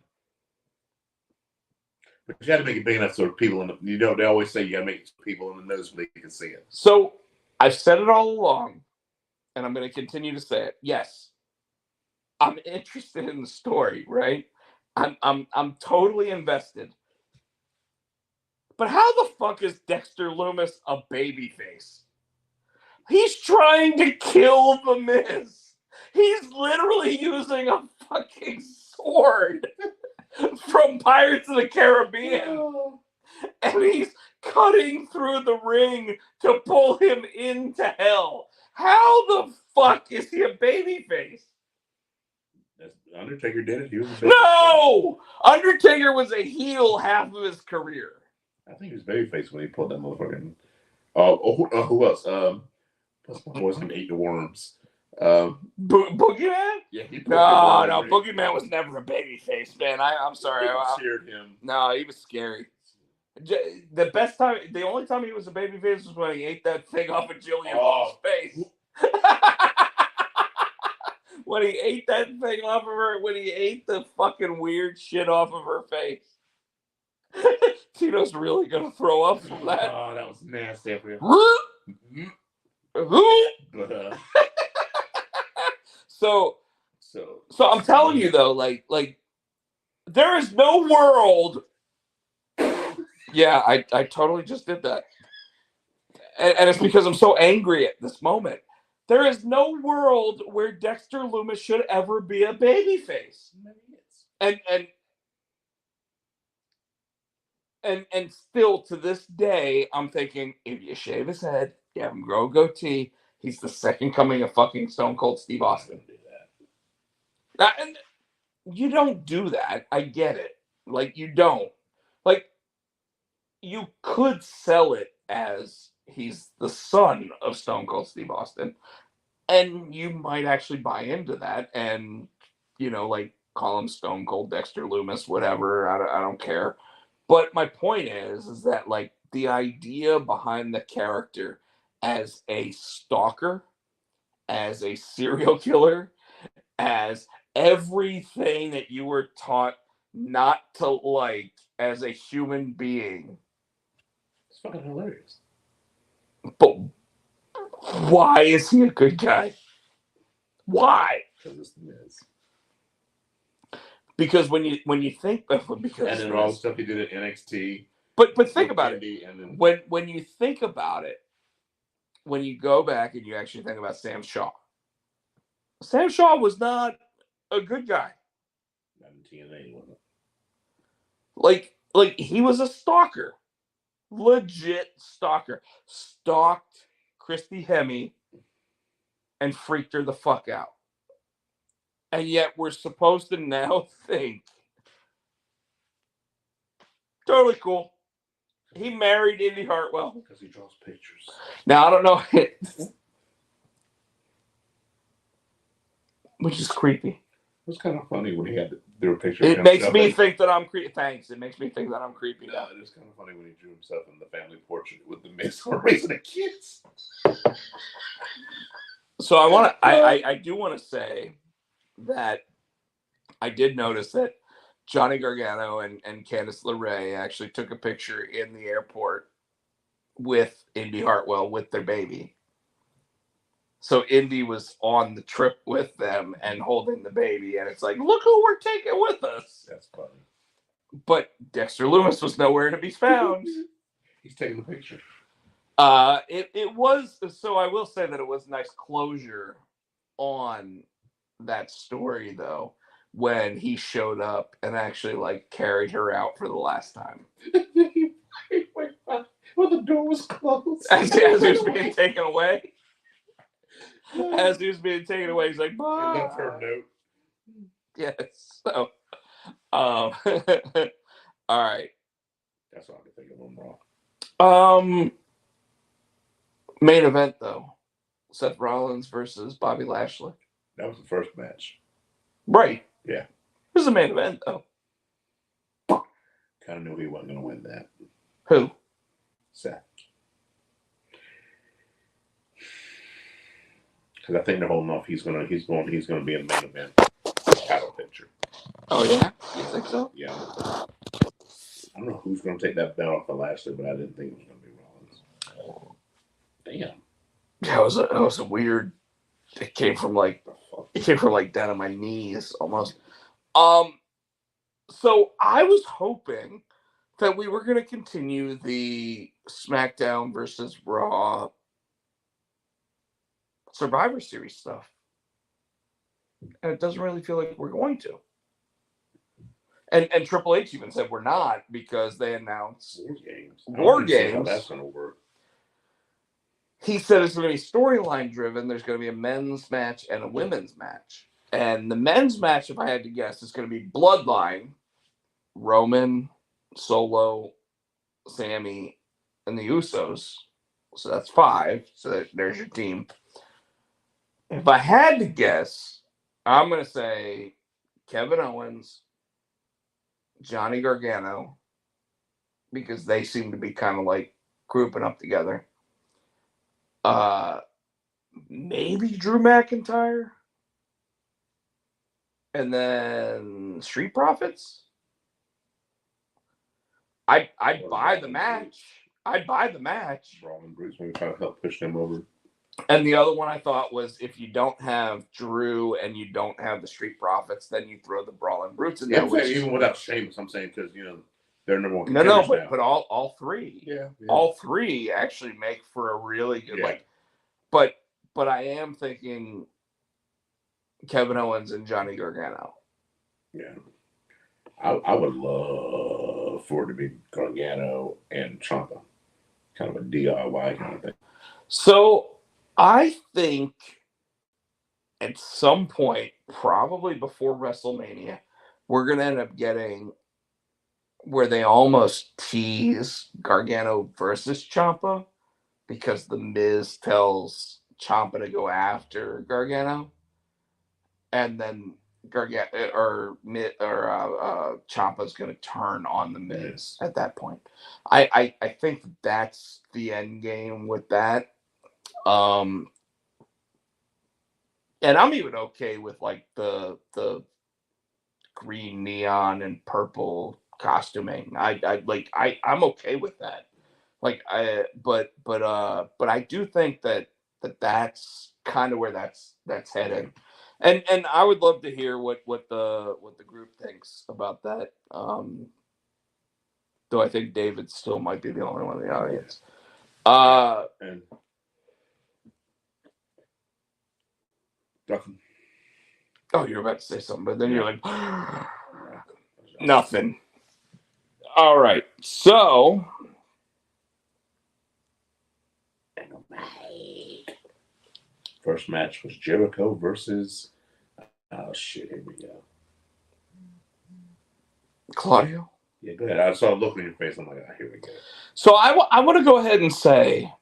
But you got to make it big enough so people in the, you know, they always say you got to make people in the nose so they can see it. So I've said it all along, and I'm going to continue to say it. Yes, I'm interested in the story, right? I'm totally invested. But how the fuck is Dexter Lumis a babyface? He's trying to kill the Miz. He's literally using a fucking sword from Pirates of the Caribbean. And he's cutting through the ring to pull him into hell. How the fuck is he a babyface? Undertaker did it. He was a babyface. No! Undertaker was a heel half of his career. I think he was babyface when he pulled that motherfucking. Who else? What's my boy's name? Ate the worms. Boogeyman? Yeah, he no. Boogeyman was never a babyface, man. I'm sorry. I cheered him. No, he was scary. The only time he was a babyface was when he ate that thing off of Jillian Hall's face. When he ate that thing off of her, when he ate the fucking weird shit off of her face. Tino's really gonna throw up from that. Oh, that was nasty. So I'm telling you though, like there is no world. Yeah, I totally just did that, and it's because I'm so angry at this moment. There is no world where Dexter Lumis should ever be a babyface, and still to this day, I'm thinking if you shave his head, you have him grow a goatee, he's the second coming of fucking Stone Cold Steve Austin. And you don't do that. I get it. Like, you don't. Like, you could sell it as he's the son of Stone Cold Steve Austin, and you might actually buy into that, and you know, like, call him Stone Cold Dexter Lumis, whatever. I don't care. But my point is that, like, the idea behind the character as a stalker, as a serial killer, as everything that you were taught not to like as a human being. It's fucking hilarious. But why is he a good guy? Why? Because it's the Miz. Because when you think because and then all the stuff he did at NXT. But think about it. And then, when you think about it, when you go back and you actually think about Sam Shaw was not a good guy. Not in TNA, wasn't it? Like he was a stalker. Legit stalker. Stalked Christy Hemme and freaked her the fuck out. And yet we're supposed to now think totally cool. He married Indy Hartwell. Because he draws pictures. Now I don't know. Which is creepy. It was kind of funny when he had to do a picture. It makes me think that I'm creepy. Thanks. It makes me think that I'm creepy. No, it was kind of funny when he drew himself in the family portrait with the Miz raising the kids. So I do want to say that I did notice that Johnny Gargano and Candice LeRae actually took a picture in the airport with Indy Hartwell with their baby. So Indy was on the trip with them and holding the baby, and it's like, look who we're taking with us. That's funny. But Dexter Lumis was nowhere to be found. He's taking the picture. It was, so I will say that it was nice closure on that story though, when he showed up and actually like carried her out for the last time. When the door was closed. As he was being taken away. As he was being taken away, he's like, bye. He left her a note. Yes. So, all right. That's all I can think of them wrong. Main event though, Seth Rollins versus Bobby Lashley. That was the first match. Right. Yeah. This is the main event though. Kind of knew he wasn't going to win that. Who? Seth. Because I think they're holding off. He's gonna be in the main event title picture. Oh yeah, you think so? Yeah. I don't know who's going to take that belt off of Lashley, but I didn't think it was going to be Rollins. Damn. Yeah, it was a weird. It came from like down on my knees almost. So I was hoping that we were going to continue the SmackDown versus Raw Survivor Series stuff, and it doesn't really feel like we're going to. And Triple H even said we're not because they announced War Games. How that's going to work. He said it's going to be storyline driven. There's going to be a men's match and a women's match. And the men's match, if I had to guess, is going to be Bloodline, Roman, Solo, Sammy, and the Usos. So that's 5. So there's your team. If I had to guess, I'm going to say Kevin Owens, Johnny Gargano, because they seem to be kind of like grouping up together. Maybe Drew McIntyre, and then Street Profits. I'd buy the match. I'd buy the match. Roman Brutes maybe try to help push them over. And the other one I thought was if you don't have Drew and you don't have the Street Profits, then you throw the Brawling Brutes in there. Yeah, even without Sheamus, I'm saying because they're number one contenders now. But all three, yeah, all three actually make for a really good But I am thinking Kevin Owens and Johnny Gargano. Yeah, I would love for it to be Gargano and Ciampa, kind of a DIY kind of thing. So I think at some point, probably before WrestleMania, we're going to end up getting where they almost tease Gargano versus Ciampa because The Miz tells Ciampa to go after Gargano, and then Ciampa's going to turn on The Miz at that point. I think that's the end game with that. And I'm even okay with like the green neon and purple costuming. I'm okay with that. But I do think that's kind of where that's headed. And I would love to hear what the group thinks about that. Though I think David still might be the only one in the audience. And nothing. Oh, you're about to say something, but then you're like, nothing. All right, so first match was Jericho versus here we go. Claudio. Yeah, go ahead. I saw a look on your face. I'm like, here we go. So I want to go ahead and say,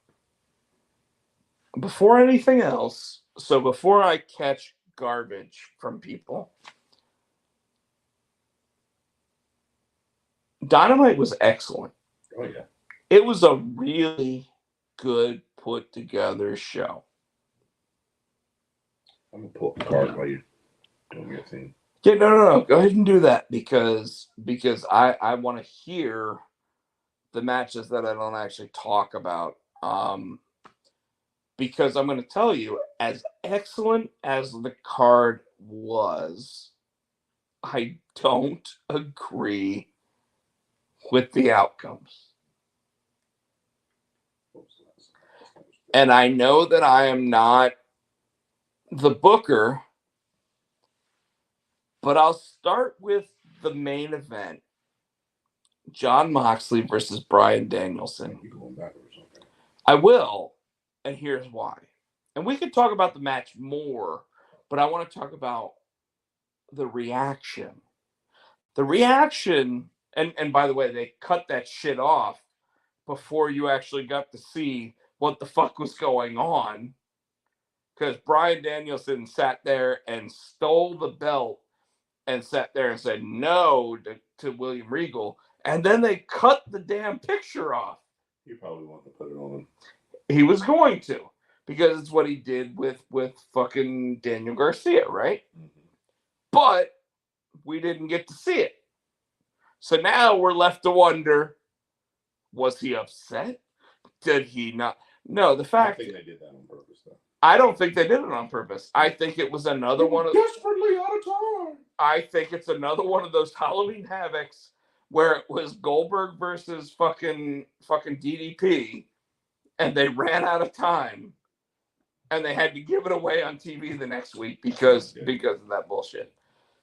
before anything else, so before I catch garbage from people, Dynamite was excellent. Oh, yeah. It was a really good put together show. I'm going to pull up the card while you're doing your thing. Yeah, no. Go ahead and do that because I want to hear the matches that I don't actually talk about. Because I'm going to tell you, as excellent as the card was, I don't agree with the outcomes. And I know that I am not the booker, but I'll start with the main event. Jon Moxley versus Bryan Danielson. You're going backwards, okay. I will, and here's why. And we could talk about the match more, but I want to talk about the reaction. The reaction, and by the way, they cut that shit off before you actually got to see what the fuck was going on. Because Bryan Danielson sat there and stole the belt and sat there and said no to William Regal. And then they cut the damn picture off. He probably wanted to put it on him. He was going to, because it's what he did with fucking Daniel Garcia, right? Mm-hmm. But we didn't get to see it. So now we're left to wonder, was he upset? Did he not? No, the fact... I think they did that on purpose, though. I don't think they did it on purpose. I think it was another one of... Desperately out of time. I think it's another one of those Halloween Havocs where it was Goldberg versus fucking DDP, and they ran out of time, and they had to give it away on TV the next week because of that bullshit.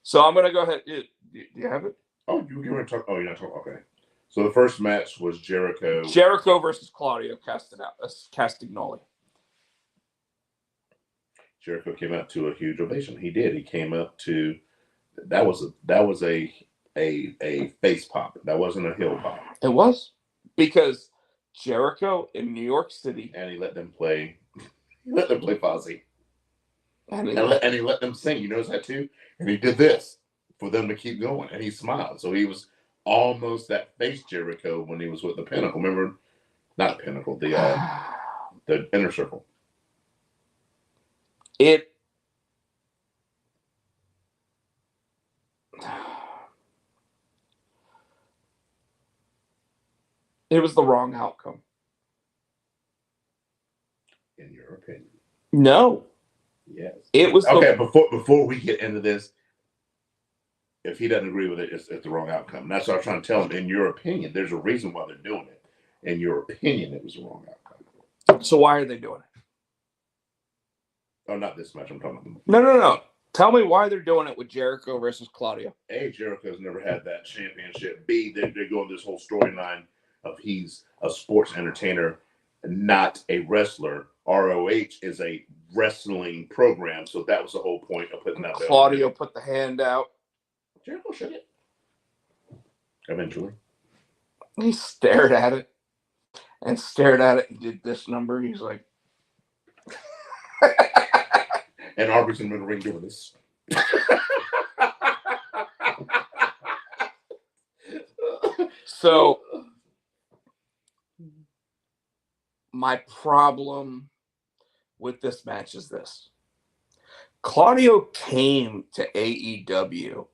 So I'm gonna go ahead. Do you have it? Oh, you were talking. Oh, you're not talking. Okay. So the first match was Jericho. Jericho versus Claudio Castagnoli. Jericho came out to a huge ovation. He did. He came up to... That was a face pop. That wasn't a heel pop. It was, because Jericho in New York City, And he let them play. He let them play Potsy. and And he let them sing. You notice that too? And he did this for them to keep going. And he smiled. So he was almost that face Jericho when he was with the Pinnacle. Remember? Not Pinnacle. The Inner Circle. it was the wrong outcome. In your opinion? No. Yes. It was okay. Before we get into this, if he doesn't agree with it, it's the wrong outcome. And that's what I'm trying to tell him. In your opinion, there's a reason why they're doing it. In your opinion, it was the wrong outcome. So why are they doing it? Oh, not this match. I'm talking about. No. Tell me why they're doing it with Jericho versus Claudio. A, Jericho's never had that championship. B, they're going this whole storyline of he's a sports entertainer, not a wrestler. ROH is a wrestling program, so that was the whole point of putting that. Claudio put the hand out. Jericho shook it. Eventually. He stared at it and did this number. He's like... And Aubrey's in the ring doing this. So, my problem with this match is this. Claudio came to AEW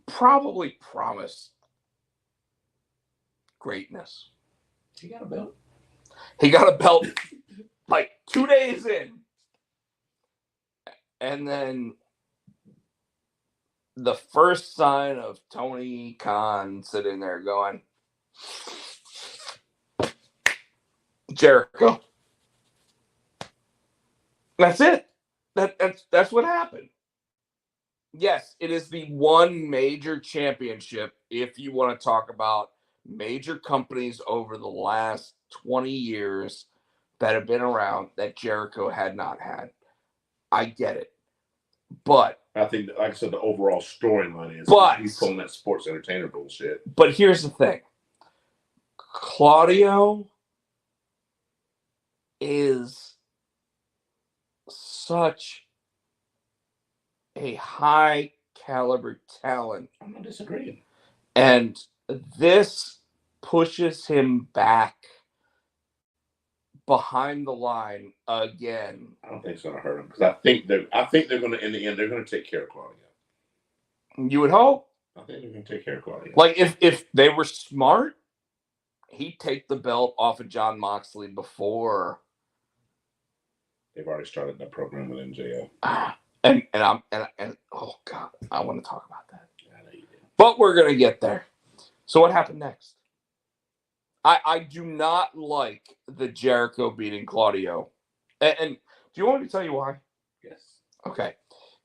probably promised greatness. He got a belt. He got a belt like 2 days in. And then the first sign of Tony Khan sitting there going, Jericho. That's it. That's what happened. Yes, it is the one major championship, if you want to talk about major companies over the last 20 years that have been around that Jericho had not had. I get it. But I think, like I said, the overall storyline is he's pulling that sports entertainer bullshit. But here's the thing. Claudio is such a high caliber talent. I'm not disagreeing. And this pushes him back behind the line again. I don't think it's gonna hurt him because I think they're gonna, in the end, they're gonna take care of Claudio. You would hope. I think they're gonna take care of Claudio. Like if they were smart, he'd take the belt off of Jon Moxley before. They've already started that program with MJF. And oh god, I want to talk about that. I know you did. But we're gonna get there. So what happened next? I do not like the Jericho beating Claudio. And do you want me to tell you why? Yes. Okay.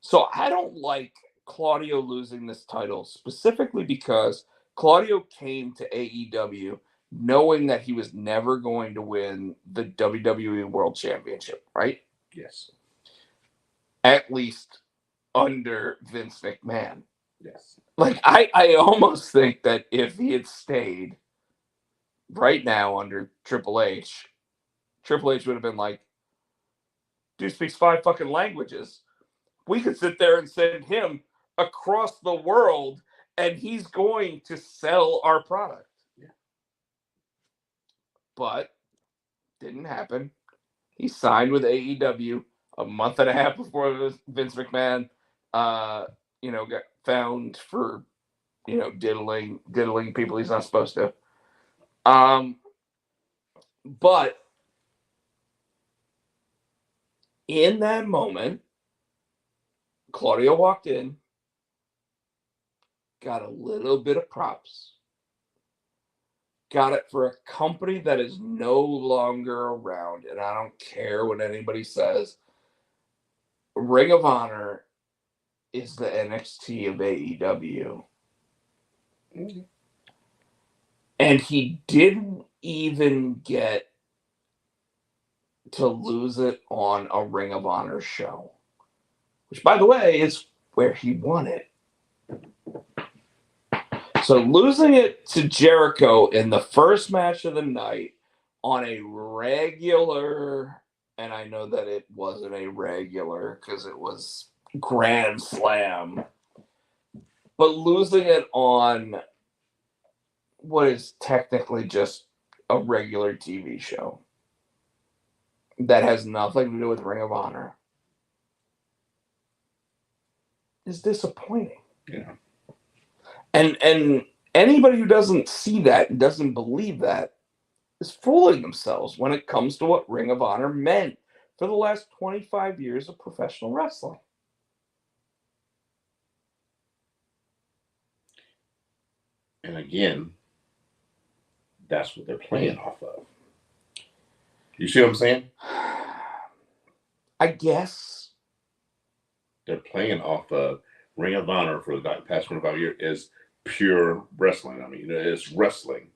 So I don't like Claudio losing this title specifically because Claudio came to AEW knowing that he was never going to win the WWE World Championship, right? Yes. At least under Vince McMahon. Yes. Like, I almost think that if he had stayed right now under Triple H would have been like, dude speaks 5 fucking languages. We could sit there and send him across the world and he's going to sell our product. Yeah. But didn't happen. He signed with AEW a month and a half before Vince McMahon, got found for, diddling people he's not supposed to. But in that moment, Claudio walked in, got a little bit of props, got it for a company that is no longer around, and I don't care what anybody says. Ring of Honor is the NXT of AEW. Mm-hmm. And he didn't even get to lose it on a Ring of Honor show, which, by the way, is where he won it. So losing it to Jericho in the first match of the night on a regular, and I know that it wasn't a regular because it was Grand Slam, but losing it on what is technically just a regular TV show that has nothing to do with Ring of Honor is disappointing. Yeah. And anybody who doesn't see that and doesn't believe that is fooling themselves when it comes to what Ring of Honor meant for the last 25 years of professional wrestling. And again, that's what they're playing off of. You see what I'm saying? I guess. They're playing off of Ring of Honor for the past 25 years is pure wrestling. I mean, it's wrestling.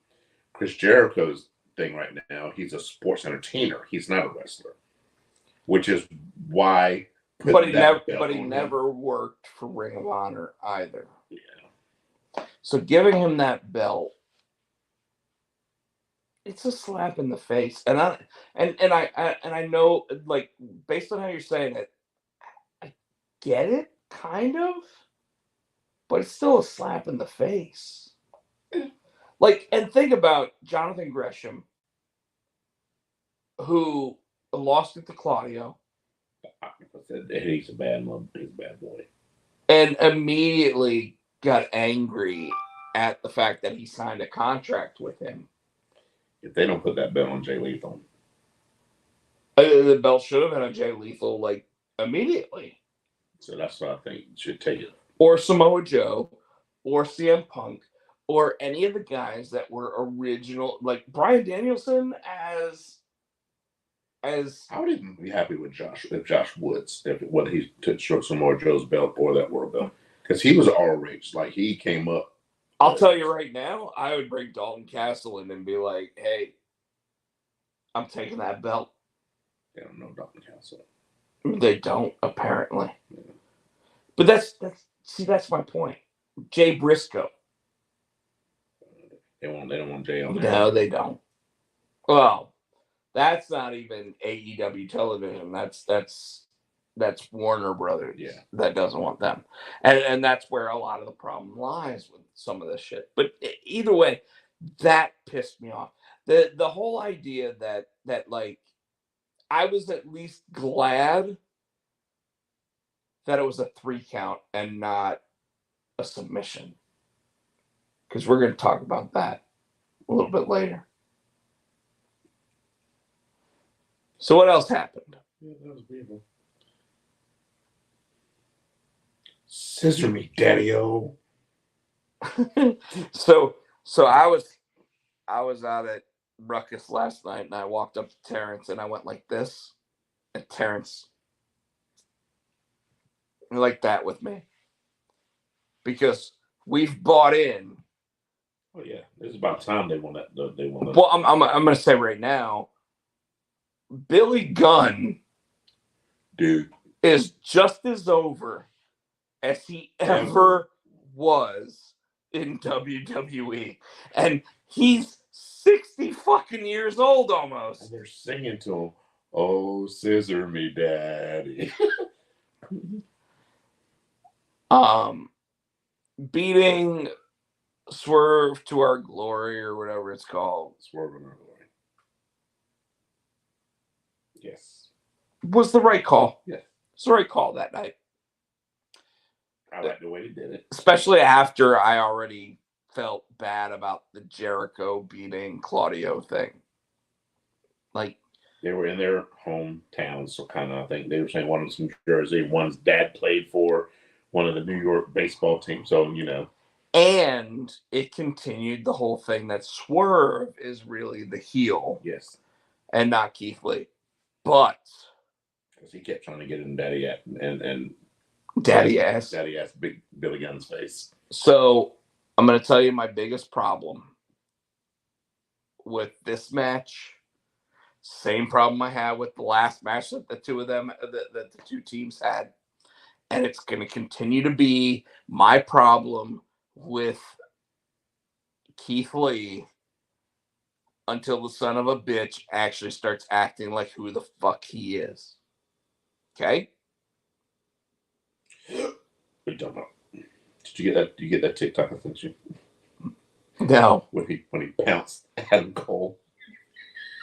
Chris Jericho's thing right now, he's a sports entertainer. He's not a wrestler, which is why. But he never worked for Ring of Honor either. Yeah. So giving him that belt, it's a slap in the face. And I know, like, based on how you're saying it, I get it, kind of, but it's still a slap in the face. Like, and think about Jonathan Gresham, who lost it to Claudio. He's a bad boy. And immediately got angry at the fact that he signed a contract with him. If they don't put that belt on Jay Lethal. The belt should have been on Jay Lethal, like, immediately. So that's what I think should take it. Or Samoa Joe, or CM Punk, or any of the guys that were original, like Bryan Danielson as I would even be happy with Josh Woods, whether he took Samoa Joe's belt or that world belt. Because he was ROH. Like, he came up. I'll tell you right now, I would bring Dalton Castle in and be like, hey, I'm taking that belt. They don't know Dalton Castle. They don't, apparently. Yeah. But that's my point. Jay Briscoe. They don't want Jay on there. No, they don't. Well, that's not even AEW television. That's Warner Brothers. Yeah. That doesn't want them. And that's where a lot of the problem lies with some of this shit. But either way, that pissed me off. The whole idea that like, I was at least glad that it was a 3 count and not a submission. Because we're going to talk about that a little bit later. So what else happened? Yeah, that was beautiful. Scissor me, Daddy-O. So I was out at Ruckus last night, and I walked up to Terrence, and I went like this, and Terrence like that with me, because we've bought in. Oh yeah, it's about time they want that. They want. Well, I'm gonna say right now, Billy Gunn, dude, is just as over as he ever was in WWE, and he's 60 fucking years old almost. And they're singing to him, "Oh, scissor me, Daddy." beating Swerve to Our Glory or whatever it's called. Swerve in Our Glory. Yes. Was the right call. Yeah. It's the right call that night. I like the way he did it. Especially after I already felt bad about the Jericho beating Claudio thing. Like, they were in their hometown, so kind of, I think they were saying one was from Jersey, one's dad played for one of the New York baseball teams, so, you know. And it continued the whole thing that Swerve is really the heel. Yes. And not Keith Lee. But. Because he kept trying to get in Daddy Ass Big Billy Gunn's face. So, I'm going to tell you my biggest problem with this match. Same problem I had with the last match that the two of them, that the two teams had. And it's going to continue to be my problem with Keith Lee until the son of a bitch actually starts acting like who the fuck he is. Okay? What are you talking about? Did you get that? Did you get that TikTok I sent you? No. When he pounced Adam Cole.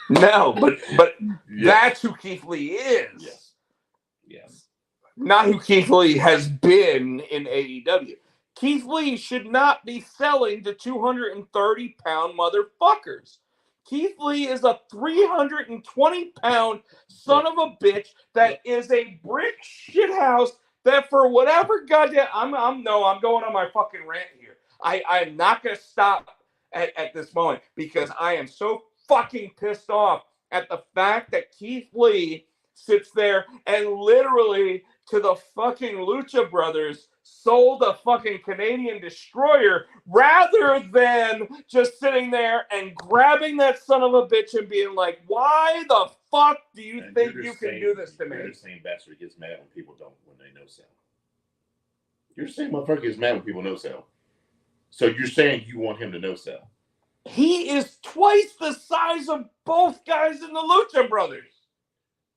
No, but yes. That's who Keith Lee is. Yes. Yes. Not who Keith Lee has been in AEW. Keith Lee should not be selling to 230-pound motherfuckers. Keith Lee is a 320-pound son of a bitch that is a brick shithouse that for whatever goddamn I'm going on my fucking rant here. I'm not gonna stop at this moment because I am so fucking pissed off at the fact that Keith Lee sits there and literally to the fucking Lucha Brothers sold a fucking Canadian destroyer rather than just sitting there and grabbing that son of a bitch and being like, why the fuck do you think you can do this to me? You're the same bastard gets mad when people don't, when they no sell. You're the same motherfucker gets mad when people no sell. So you're saying you want him to no sell? He is twice the size of both guys in the Lucha Brothers.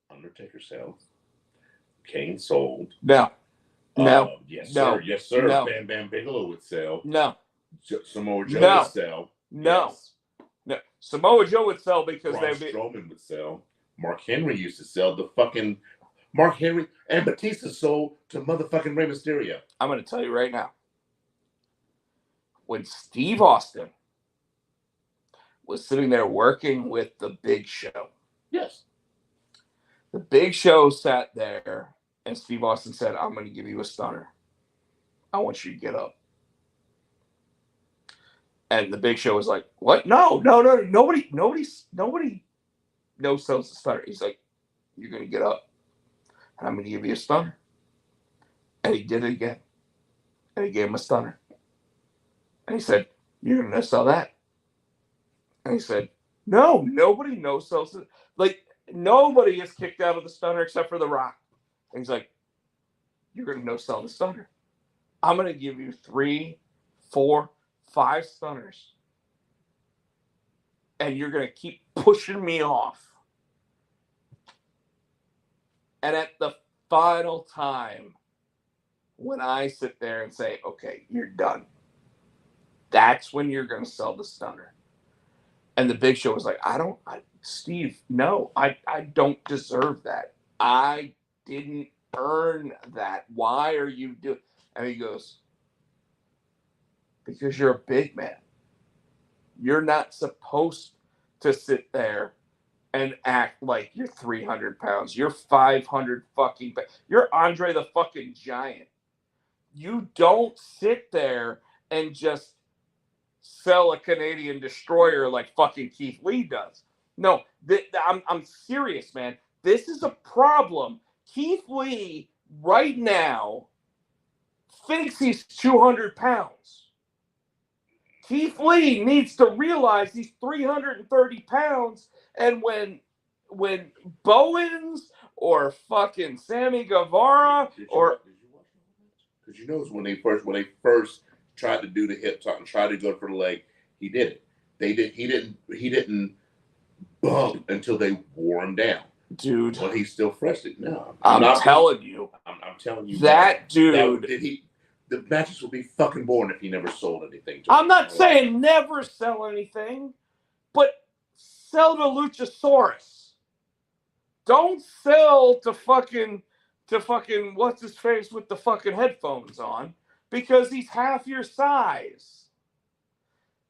Undertaker sells. Kane sold. No. Yes, no, sir. Yes, sir. No. Bam Bam Bigelow would sell. No. Samoa Joe would sell. No. Yes. No. Samoa Joe would sell because Braun Strowman would sell. Mark Henry used to sell. The fucking Mark Henry and Batista sold to motherfucking Rey Mysterio. I'm going to tell you right now. When Steve Austin was sitting there working with the Big Show. Yes. The Big Show sat there and Steve Austin said, I'm going to give you a stunner. I want you to get up. And the Big Show was like, what? No. Nobody no sells the stunner. He's like, you're going to get up and I'm going to give you a stunner. And he did it again. And he gave him a stunner. And he said, you're going to sell that. And he said, no, nobody no sells it. Like, nobody is kicked out of the stunner except for The Rock. And he's like, you're going to no sell the stunner. I'm going to give you 3, 4, 5 stunners. And you're going to keep pushing me off. And at the final time, when I sit there and say, okay, you're done, that's when you're going to sell the stunner. And the Big Show was like, Steve, no, I don't deserve that. I didn't earn that. Why are you doing? And he goes, because you're a big man. You're not supposed to sit there and act like you're 300 pounds. You're 500 fucking pounds. You're Andre the fucking Giant. You don't sit there and just sell a Canadian destroyer like fucking Keith Lee does. No, I'm serious, man. This is a problem. Keith Lee right now thinks he's 200 pounds. Keith Lee needs to realize he's 330 pounds, and when Bowens or fucking Sammy Guevara or because you know when they first tried to do the hip toss and tried to go for the leg, he did it. He didn't bump until they wore him down. Dude, when he's still fresh. No, I'm telling you I'm telling you that dude. the matches would be fucking boring if he never sold anything. I'm not saying never sell anything, but sell to Luchasaurus. Don't sell to fucking what's his face with the fucking headphones on, because he's half your size.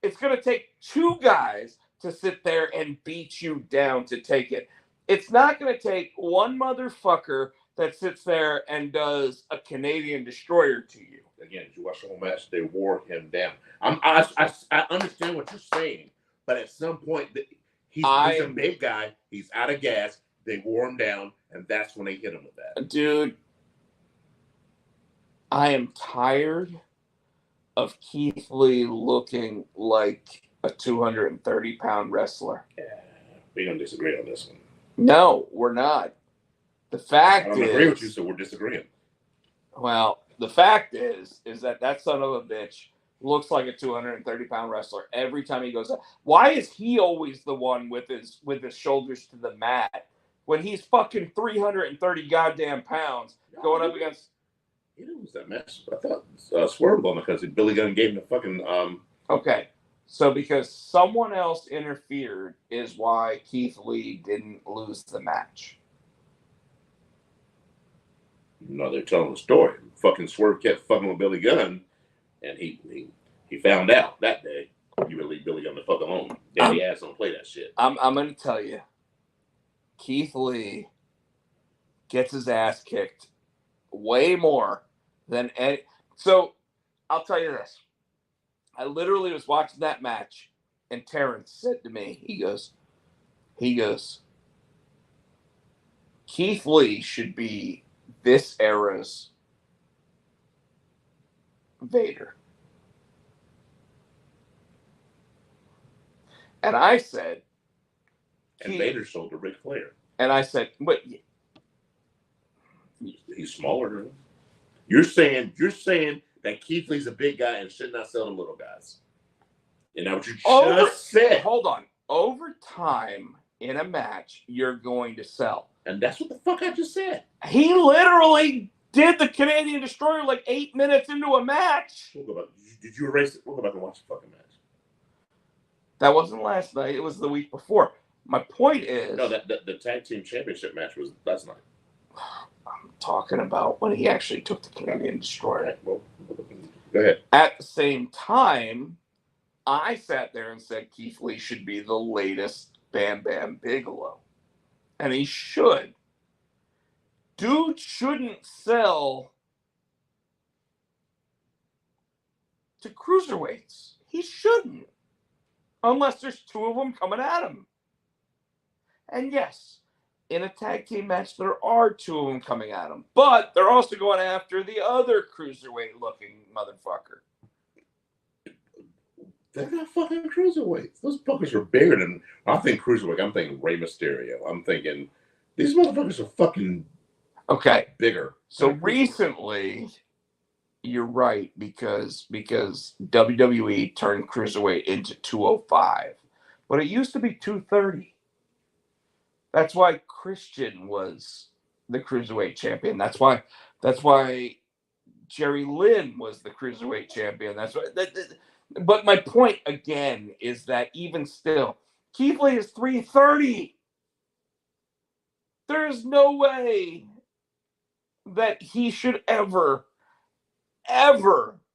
It's gonna take two guys to sit there and beat you down to take it. It's not gonna take one motherfucker that sits there and does a Canadian destroyer to you. Again, if you watch the whole match, they wore him down. I understand what you're saying, but at some point, he's a big guy. He's out of gas. They wore him down, and that's when they hit him with that. Dude, I am tired of Keith Lee looking like a 230-pound wrestler. Yeah, we don't disagree on this one. No, we're not. The fact is... I don't agree with you, so we're disagreeing. Well, the fact is that son of a bitch looks like a 230-pound wrestler every time he goes up. Why is he always the one with his shoulders to the mat when he's fucking 330 goddamn pounds going up against... He didn't lose that match. I thought Swerve won because Billy Gunn gave him the fucking... Okay, so because someone else interfered is why Keith Lee didn't lose the match. No, they're telling the story. Fucking Swerve kept fucking with Billy Gunn, and he found out that day. You would leave Billy Gunn the fuck alone. Daddy ass don't play that shit. I'm gonna tell you, Keith Lee gets his ass kicked way more than any. So I'll tell you this. I literally was watching that match, and Terrence said to me, he goes, Keith Lee should be this era's Vader. And I said... And Vader sold to Ric Flair. And I said, but... He's smaller than him. You're saying that Keith Lee's a big guy and should not sell to little guys. You know what you just said. Hold on. Over time in a match, you're going to sell. And that's what the fuck I just said. He literally did the Canadian Destroyer like 8 minutes into a match. Did you erase it? We'll go back and watch the fucking match. That wasn't last night. It was the week before. My point is... No, the tag team championship match was last night. I'm talking about when he actually took the Canadian Destroyer. Right, well, go ahead. At the same time, I sat there and said Keith Lee should be the latest Bam Bam Bigelow. And he should. Dude shouldn't sell to cruiserweights. He shouldn't. Unless there's two of them coming at him. And yes, in a tag team match, there are two of them coming at him. But they're also going after the other cruiserweight-looking motherfucker. They're not fucking cruiserweights. Those fuckers are bigger than... I think cruiserweight. I'm thinking Rey Mysterio. I'm thinking these motherfuckers are fucking bigger. So recently, you're right, because WWE turned cruiserweight into 205. But it used to be 230. That's why Christian was the cruiserweight champion. That's why Jerry Lynn was the cruiserweight champion. That's why. But my point again is that even still, Keith Lee is 330. There is no way that he should ever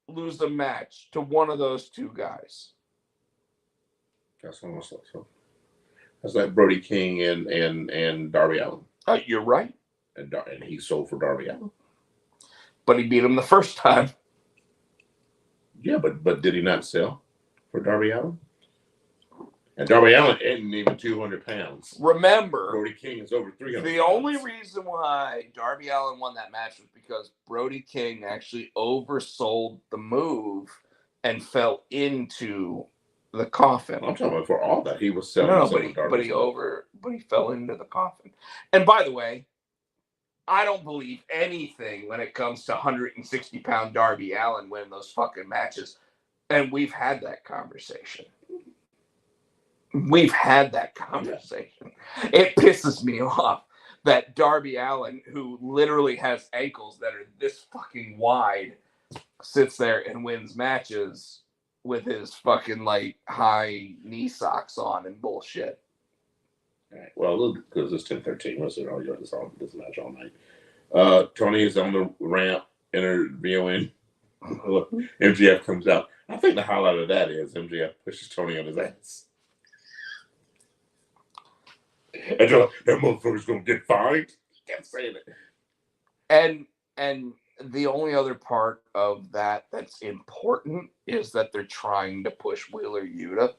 lose a match to one of those two guys. That's almost like so. That's like Brody King and Darby Allin. You're right. And he sold for Darby Allin. But he beat him the first time. Yeah, but did he not sell for Darby Allin? And Darby Allin isn't even 200 pounds. Remember, Brody King is over 300 The pounds. only reason why Darby Allin won that match was because Brody King actually oversold the move and fell into the coffin. I'm talking about for all that he was selling. No, but he fell into the coffin. And by the way, I don't believe anything when it comes to 160-pound Darby Allin winning those fucking matches. And we've had that conversation. It pisses me off that Darby Allin, who literally has ankles that are this fucking wide, sits there and wins matches with his fucking like high knee socks on and bullshit. All right. Well, because it's 10:13, we'll sit on this match all night. Tony is on the ramp interviewing. MJF comes out. I think the highlight of that is MJF pushes Tony on his ass. And that motherfucker's gonna get fined. He kept saying it. And the only other part of that that's important is that they're trying to push Wheeler Yuta.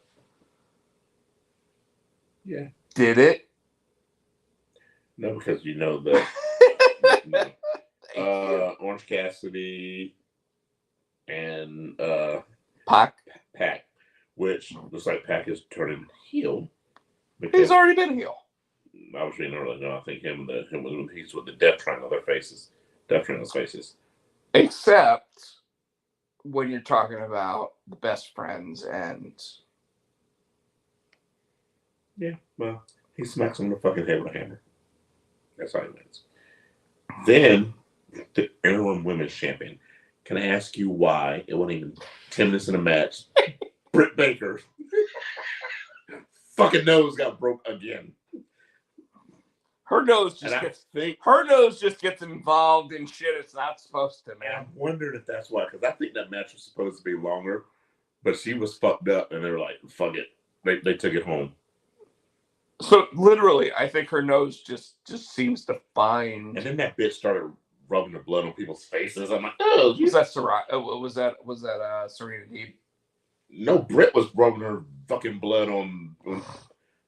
Yeah. Did it? No, because you know that Orange Cassidy and Pac, which looks like Pac is turning heel. He's already been heel. I was reading earlier. No, I think he's with the Death Triangle. Death Triangle's faces. Except when you're talking about the best friends and. Yeah, well, he smacks him in the fucking head with a hammer. That's how he wins. Then, the interim women's champion. Can I ask you why it wasn't even 10 minutes in a match? Britt Baker. Fucking nose got broke again. Her nose just gets involved in shit it's not supposed to, man. And I'm wondering if that's why, because I think that match was supposed to be longer, but she was fucked up, and they were like, fuck it. They took it home. So literally, I think her nose just seems to find. And then that bitch started rubbing the blood on people's faces. I'm like, oh, was that Serena Deeb? No, Britt was rubbing her fucking blood on.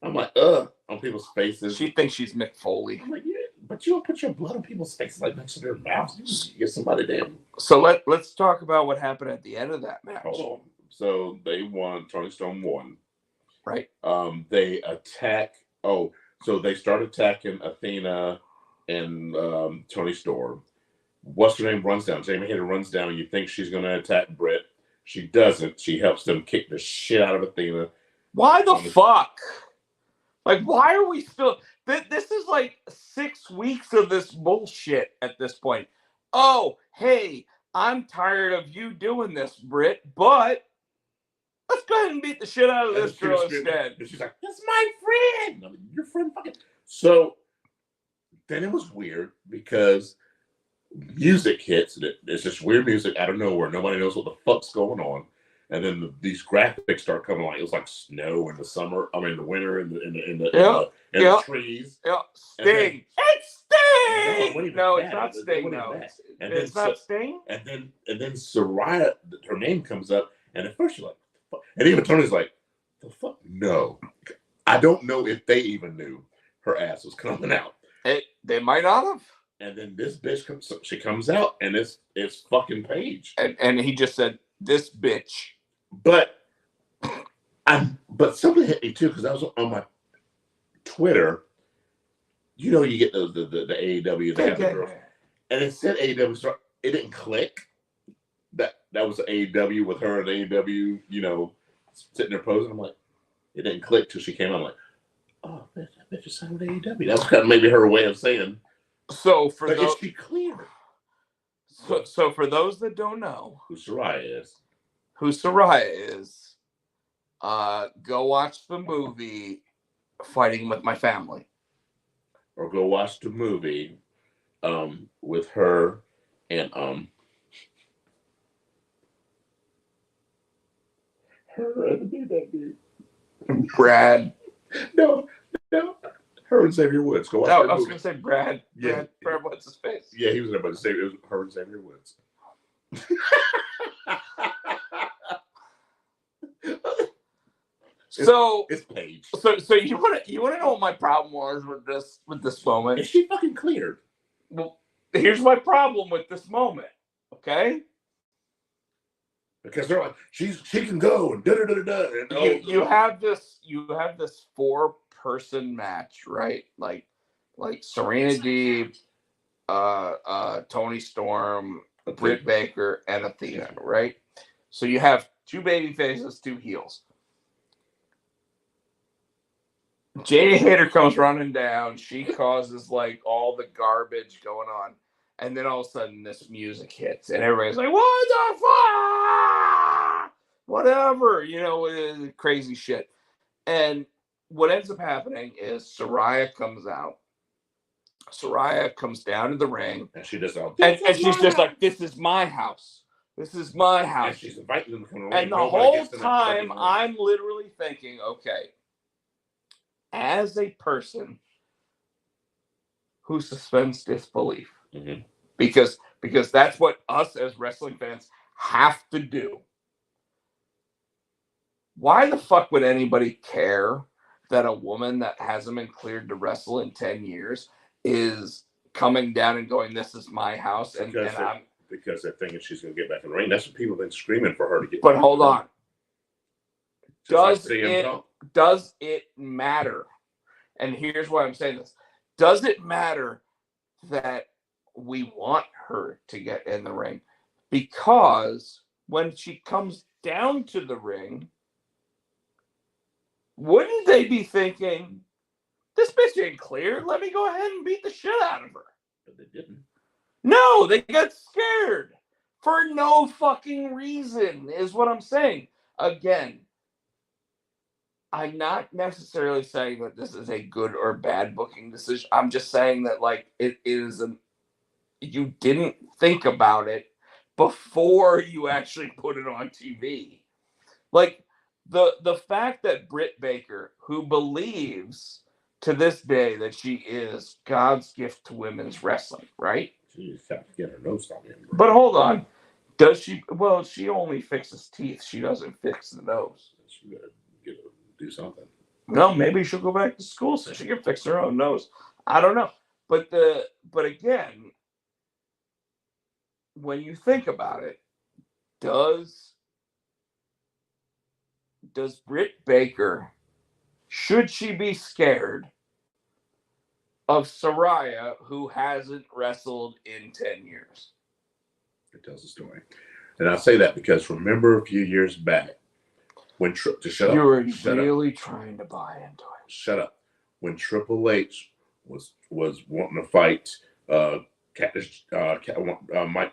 I'm like, on people's faces. She thinks she's Mick Foley. I'm like, yeah, but you don't put your blood on people's faces like next to their mouths. You just get somebody damn. So let's talk about what happened at the end of that match. Hold on. So they won. Tony Storm won. Right. They attack. Oh, so they start attacking Athena and Tony Storm. What's her name runs down? Jamie Hayter runs down. You think she's going to attack Britt? She doesn't. She helps them kick the shit out of Athena. Why the fuck? Like, why are we still? This is like 6 weeks of this bullshit at this point. Oh, hey, I'm tired of you doing this, Britt, but let's go ahead and beat the shit out of this girl instead. And she's like, that's my friend. I mean, your friend fucking. So then it was weird because music hits. It's just weird music out of nowhere. Nobody knows what the fuck's going on. And then these graphics start coming like it was like snow in the summer. I mean, the winter in the trees. Yeah, Sting. It's Sting. No, it's not Sting. No, it's not Sting. And then Soraya, her name comes up, and at first you're like, fuck. And even Tony's like, the fuck? No, I don't know if they even knew her ass was coming out. They might not have. And then this bitch comes out, and it's fucking Paige. And he just said, this bitch. But something hit me too because I was on my Twitter. You know, you get the AEW, they have the girls, and it said AEW. It didn't click. That was AEW with her and AEW. You know, sitting there posing. I'm like, it didn't click till she came out. I'm like, oh, bitch, I bet you signed with AEW. That was kind of maybe her way of saying. So for those, is she clear? So for those that don't know who Soraya is, go watch the movie Fighting with My Family. Or go watch the movie with her and Brad. No. Her and Xavier Woods. Go watch I was going to say Brad. Yeah. Brad, what's his face? Yeah, he was about to say it was her and Xavier Woods. It's Paige. So you want to know what my problem was with this moment? Is she fucking cleared? Well, here's my problem with this moment. Okay. Because they're like she can go and da da da da. You have this 4-person match, right? Like Serena Deeb, Tony Storm, Britt Baker, and Athena, right? So you have 2 baby faces, 2 heels. Jamie Hayter comes running down. She causes like all the garbage going on. And then all of a sudden this music hits and everybody's like, what the fuck? Whatever, crazy shit. And what ends up happening is Soraya comes out. Soraya comes down to the ring. And she does all. And she's just like, this is my house. This is my house. And she's inviting them to come to the ring. ring. And the Nobody whole time, I'm literally thinking, okay, as a person who suspends disbelief, mm-hmm. because that's what us as wrestling fans have to do. Why the fuck would anybody care that a woman that hasn't been cleared to wrestle in 10 years is coming down and going, this is my house, because they're thinking she's going to get back in the ring. That's what people have been screaming for her to get. But hold on. Does like it matter? And here's why I'm saying this. Does it matter that we want her to get in the ring? Because when she comes down to the ring, wouldn't they be thinking, this bitch ain't clear, let me go ahead and beat the shit out of her? But they didn't. No, they got scared for no fucking reason, is what I'm saying. Again, I'm not necessarily saying that this is a good or bad booking decision. I'm just saying that, like, it is you didn't think about it before you actually put it on TV. Like, the fact that Britt Baker, who believes to this day that she is God's gift to women's wrestling, right? She just have to get her nose stopped. But hold on. Does she? Well, she only fixes teeth. She doesn't fix the nose. She gotta do something. No, maybe she'll go back to school so she can fix her own nose. I don't know. But again, when you think about it, does Britt Baker, should she be scared of Soraya, who hasn't wrestled in 10 years? It tells a story. And I say that because remember a few years back when you were really trying to buy into it. Shut up. When Triple H was wanting to fight Mike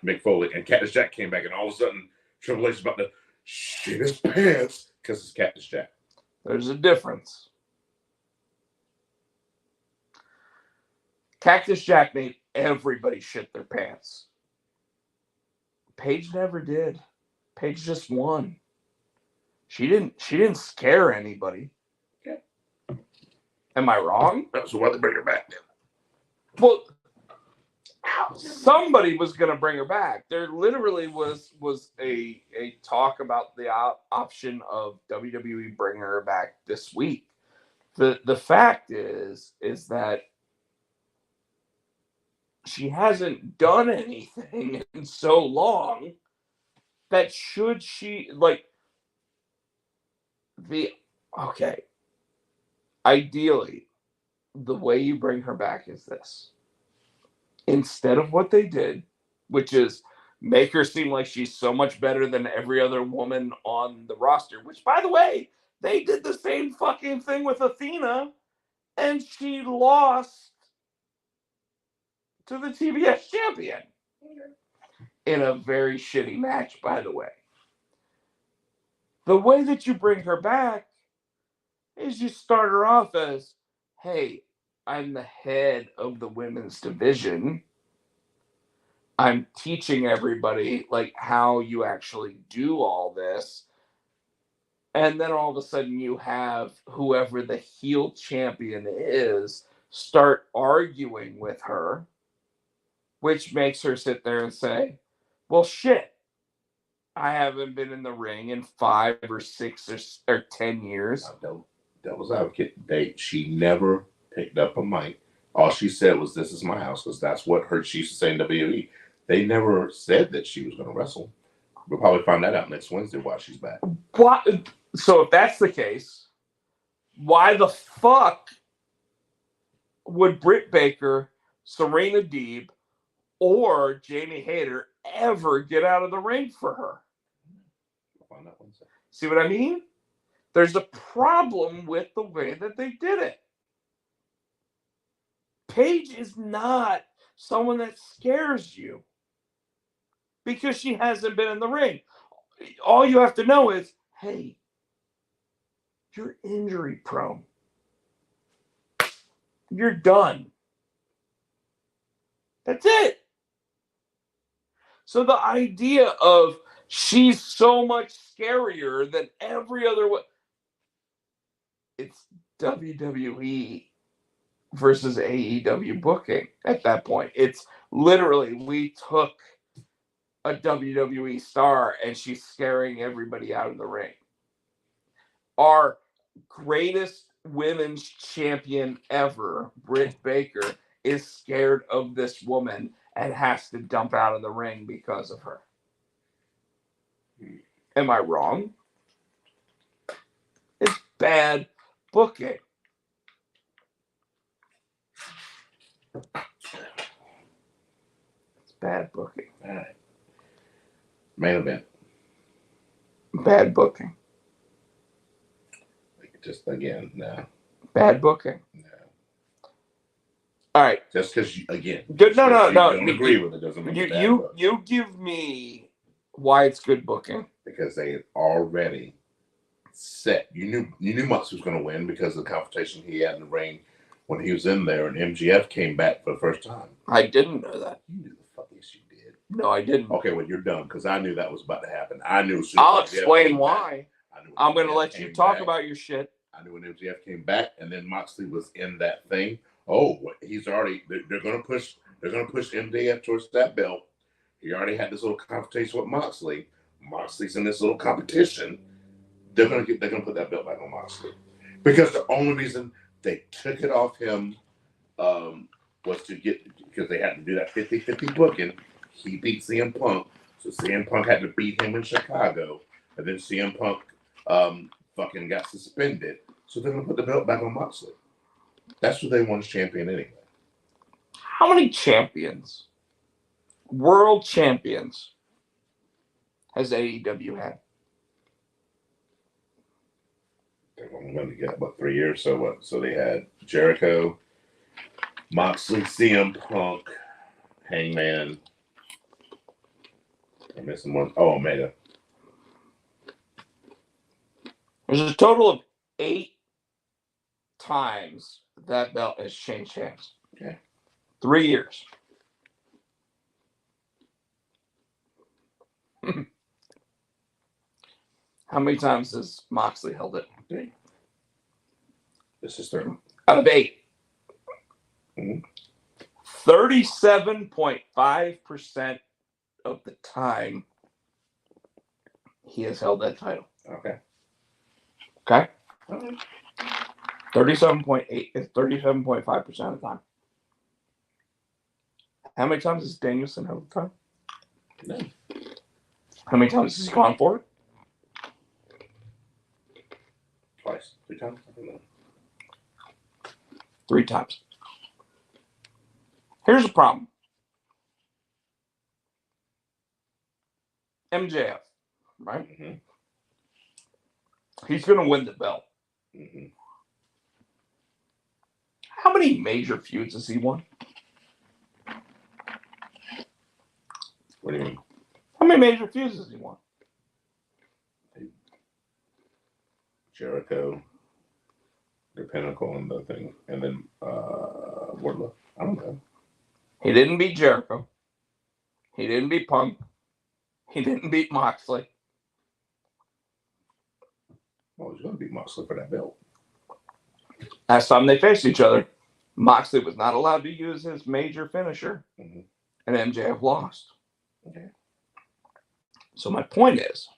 McFoley, and Cactus Jack came back, and all of a sudden Triple H is about to shit his pants because it's Cactus Jack. There's a difference. Cactus Jack made everybody shit their pants. Paige never did. Paige just won. She didn't scare anybody. Yeah. Am I wrong? So why they bring her back then? Well, somebody was going to bring her back. There literally was a talk about the option of WWE bringing her back this week. The fact is that she hasn't done anything in so long that should she, like, ideally, the way you bring her back is this. Instead of what they did, which is make her seem like she's so much better than every other woman on the roster, which, by the way, they did the same fucking thing with Athena, and she lost to the TBS champion in a very shitty match, by the way. The way that you bring her back is you start her off as, hey, I'm the head of the women's division. I'm teaching everybody, like, how you actually do all this. And then all of a sudden you have whoever the heel champion is start arguing with her, which makes her sit there and say, well, shit, I haven't been in the ring in 5 or 6 or 10 years. Devil's advocate, she never picked up a mic. All she said was, this is my house, because that's what she used to say in WWE. They never said that she was going to wrestle. We'll probably find that out next Wednesday while she's back. What? So if that's the case, why the fuck would Britt Baker, Serena Deeb, or Jamie Hayter ever get out of the ring for her? I'll find that one. See what I mean? There's a problem with the way that they did it. Paige is not someone that scares you because she hasn't been in the ring. All you have to know is, hey, you're injury prone. You're done. That's it. So the idea of she's so much scarier than every other way. It's WWE versus AEW booking at that point. It's literally, we took a WWE star and she's scaring everybody out of the ring. Our greatest women's champion ever, Britt Baker, is scared of this woman and has to dump out of the ring because of her. Am I wrong? It's bad booking. It's bad booking. All right. Main event. Bad booking. Just again, no. Bad booking. No. All right. Just because again, Good. No. you don't agree with it doesn't mean you give me why it's good booking. Because they had already set. You knew Moxley was going to win because of the confrontation he had in the ring when he was in there, and MGF came back for the first time. I didn't know that. You knew the fuck yes you did. No, I didn't. Okay, well you're done because I knew that was about to happen. I knew. I'll explain why. I'm going to MJF let you came talk back. about your shit. I knew when MGF came back, and then Moxley was in that thing. Oh, he's already. They're going to push. They're going to push MJF towards that belt. He already had this little confrontation with Moxley. Moxley's in this little competition. They're going to put that belt back on Moxley because the only reason they took it off him was to get, because they had to do that 50-50 booking. He beat CM Punk, so CM Punk had to beat him in Chicago, and then CM Punk fucking got suspended. So they're going to put the belt back on Moxley. That's what they want as champion anyway. How many champions, world champions, has AEW had? They're going to get about 3 years. So what? So they had Jericho, Moxley, CM Punk, Hangman. I'm missing one. Oh, Omega. There's a total of 8 times that belt has changed hands. Okay. 3 years. How many times has Moxley held it? 3. This is 3. Out of 8. Mm-hmm. 37.5% of the time he has held that title. Okay. Okay? Okay. 37.8 is 37.5% of the time. How many times has Danielson held the title? No. How many times has he gone for it? Twice. 3 times? I don't know. 3 times. Here's the problem. MJF, right? Mm-hmm. He's going to win the belt. Mm-hmm. How many major feuds has he won? What do you mean? How many major feuds has he won? Jericho, the Pinnacle, and the thing, and then Wardlow. I don't know. He didn't beat Jericho. He didn't beat Punk. He didn't beat Moxley. Well, he's going to beat Moxley for that belt. Last time they faced each other, Moxley was not allowed to use his major finisher, Mm-hmm. and MJF lost. Okay. So my point is,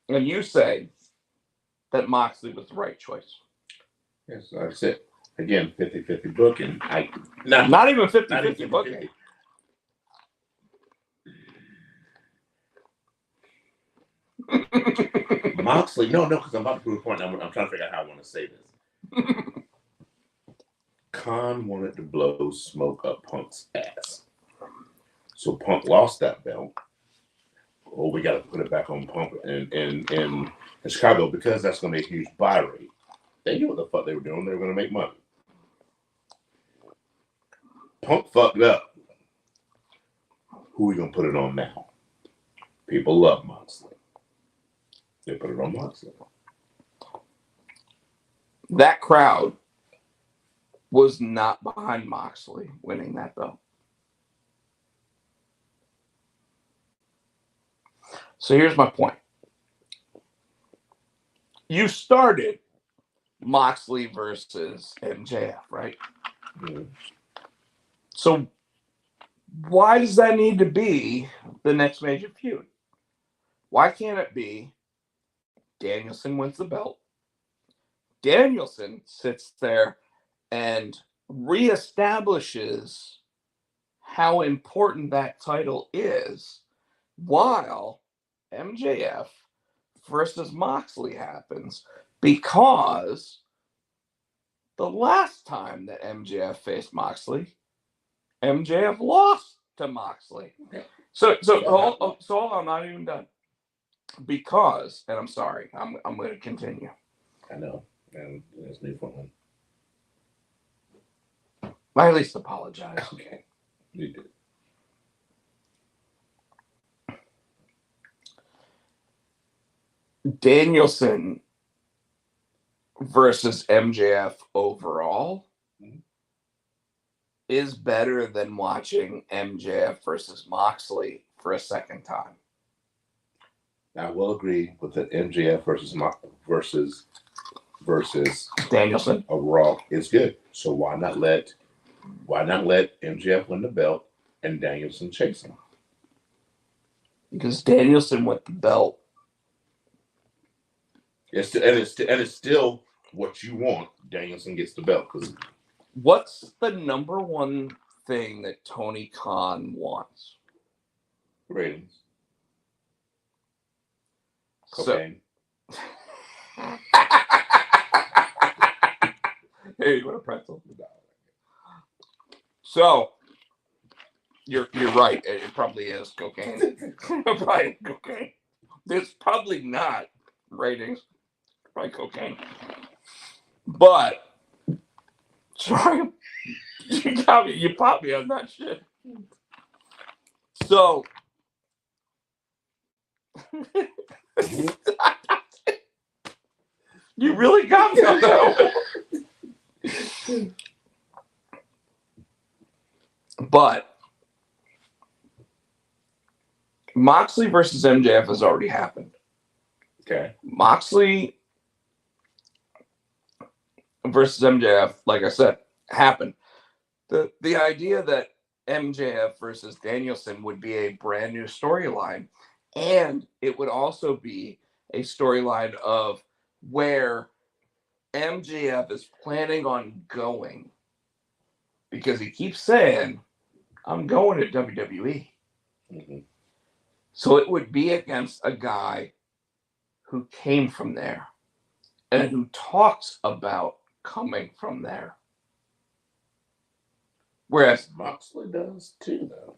and you say that Moxley was the right choice. Yes, that's it. Again, 50-50 booking. Not even 50-50 booking. Moxley, no, because I'm about to prove a point. I'm trying to figure out how I want to say this. Khan wanted to blow smoke up Punk's ass. So Punk lost that belt. Oh, we got to put it back on Punk in Chicago because that's going to be a huge buy rate. They knew what the fuck they were doing. They were going to make money. Punk fucked up. Who we gonna put it on now? People love Moxley. They put it on Moxley. That crowd was not behind Moxley winning that belt. So here's my point. You started Moxley versus MJF, right? Mm-hmm. So why does that need to be the next major feud? Why can't it be Danielson wins the belt, Danielson sits there and reestablishes how important that title is, while MJF versus Moxley happens, because the last time that MJF faced Moxley, MJF lost to Moxley. So hold on, I'm not even done. Because, and I'm sorry, I'm going to continue. I know, and it's Newfoundland. I at least apologize. Okay, you did. Danielson versus MJF overall is better than watching MJF versus Moxley for a second time. I will agree with the MJF versus Danielson. A Raw is good. So why not let MJF win the belt and Danielson chase him? Because Danielson with the belt. It's still what you want. Danielson gets the belt. Because what's the number one thing that Tony Khan wants? Ratings. Cocaine. So, hey, you want a pretzel? So you're right. It probably is cocaine. Probably cocaine. It's probably not ratings. Probably cocaine. But sorry, you popped me on that shit. So you really got me on that one. But Moxley versus MJF has already happened. Okay. Moxley versus MJF, like I said, happened. The idea that MJF versus Danielson would be a brand new storyline, and it would also be a storyline of where MJF is planning on going, because he keeps saying, I'm going to WWE. Mm-hmm. So it would be against a guy who came from there and who talks about coming from there. Whereas Moxley does too, though.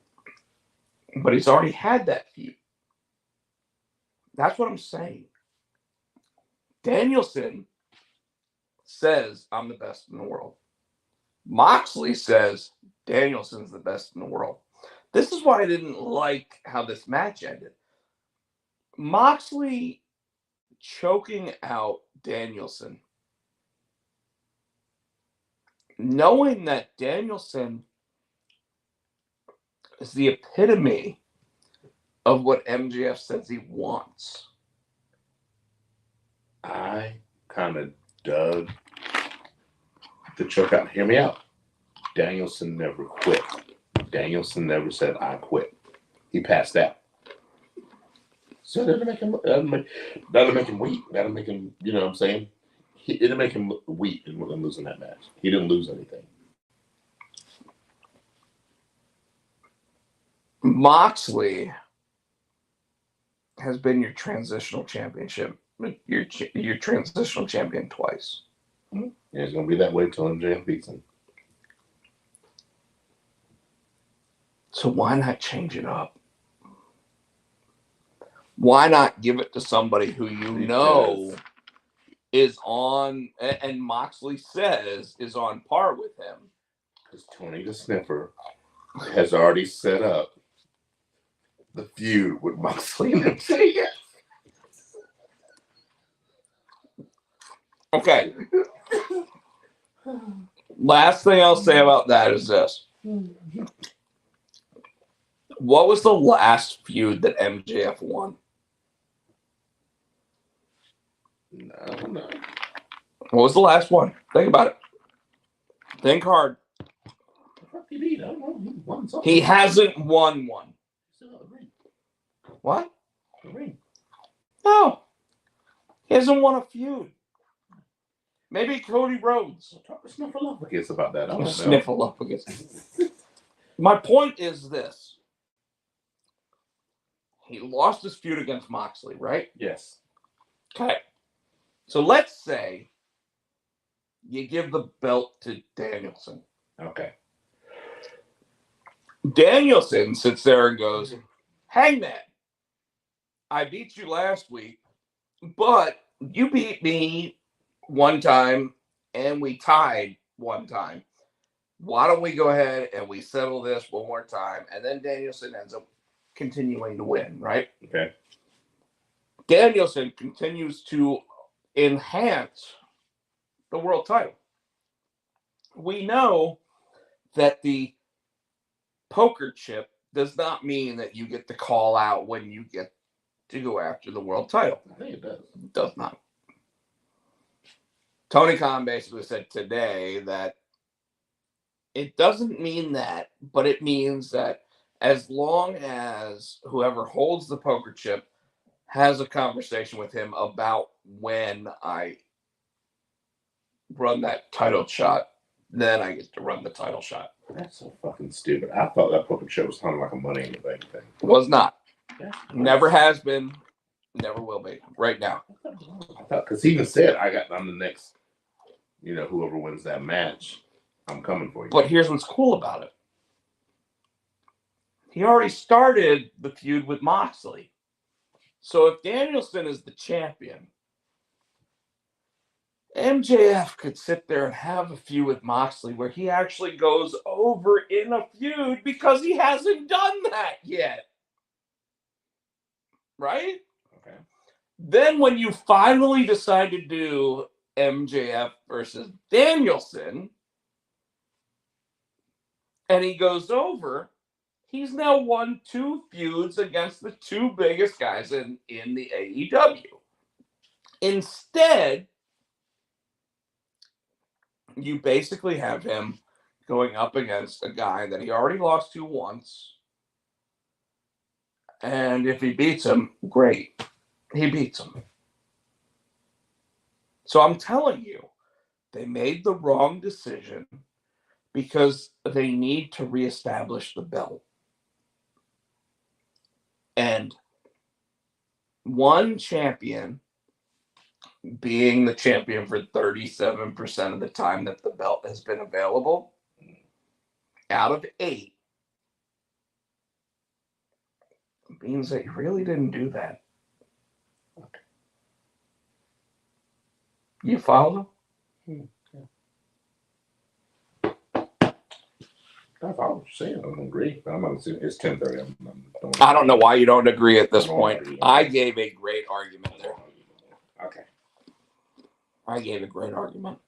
But he's already had that feud. That's what I'm saying. Danielson says, I'm the best in the world. Moxley says, Danielson's the best in the world. This is why I didn't like how this match ended. Moxley choking out Danielson, knowing that Danielson is the epitome of what MJF says he wants. I kind of dug the choke out. Hear me out. Danielson never quit. Danielson never said, I quit. He passed out. So that'll make him weak. That'll make him, you know what I'm saying? It'll make him weak in losing that match. He didn't lose anything. Moxley has been your transitional championship. Your transitional champion twice. Yeah, it's going to be that way till MJF beats him. So why not change it up? Why not give it to somebody who you know is on, and Moxley says is on par with him? Because Tony the Sniffer has already set up the feud with Moxley and MJF. Okay. Last thing I'll say about that is this. What was the last feud that MJF won? No. What was the last one? Think about it. Think hard. He don't know. He won something. He hasn't won one. What? The ring. No. He hasn't won a feud. Maybe Cody Rhodes. Talk to Sniffleupagus about that. I don't know. Sniffleupagus. My point is this. He lost his feud against Moxley, right? Yes. Okay. So let's say you give the belt to Danielson. Okay. Danielson sits there and goes, Hangman, I beat you last week, but you beat me one time and we tied one time. Why don't we go ahead and we settle this one more time? And then Danielson ends up continuing to win, right? Okay. Danielson continues to enhance the world title. We know that the poker chip does not mean that you get to call out when you get to go after the world title. I think it does. It does not. Tony Khan basically said today that it doesn't mean that, but it means that as long as whoever holds the poker chip has a conversation with him about when I run that title shot, then I get to run the title shot. That's so fucking stupid. I thought that poker chip was kind of like a Money in the Bank thing. Was not. Yeah. Never has been. Never will be. Right now. I thought, because he even said, I'm the next, whoever wins that match, I'm coming for you. But here's what's cool about it. He already started the feud with Moxley. So if Danielson is the champion, MJF could sit there and have a feud with Moxley where he actually goes over in a feud because he hasn't done that yet. Right? Okay. Then when you finally decide to do MJF versus Danielson, and he goes over, he's now won 2 feuds against the 2 biggest guys in the AEW. Instead, you basically have him going up against a guy that he already lost to once. And if he beats him, great. He beats him. So I'm telling you, they made the wrong decision because they need to reestablish the belt. And one champion being the champion for 37% of the time that the belt has been available, out of 8, means that you really didn't do that. You follow? Yeah. I follow what you're saying. I don't agree. But I'm not assuming it's 10:30. I don't know why you don't agree at this point. I gave a great argument there. Okay. I gave a great argument.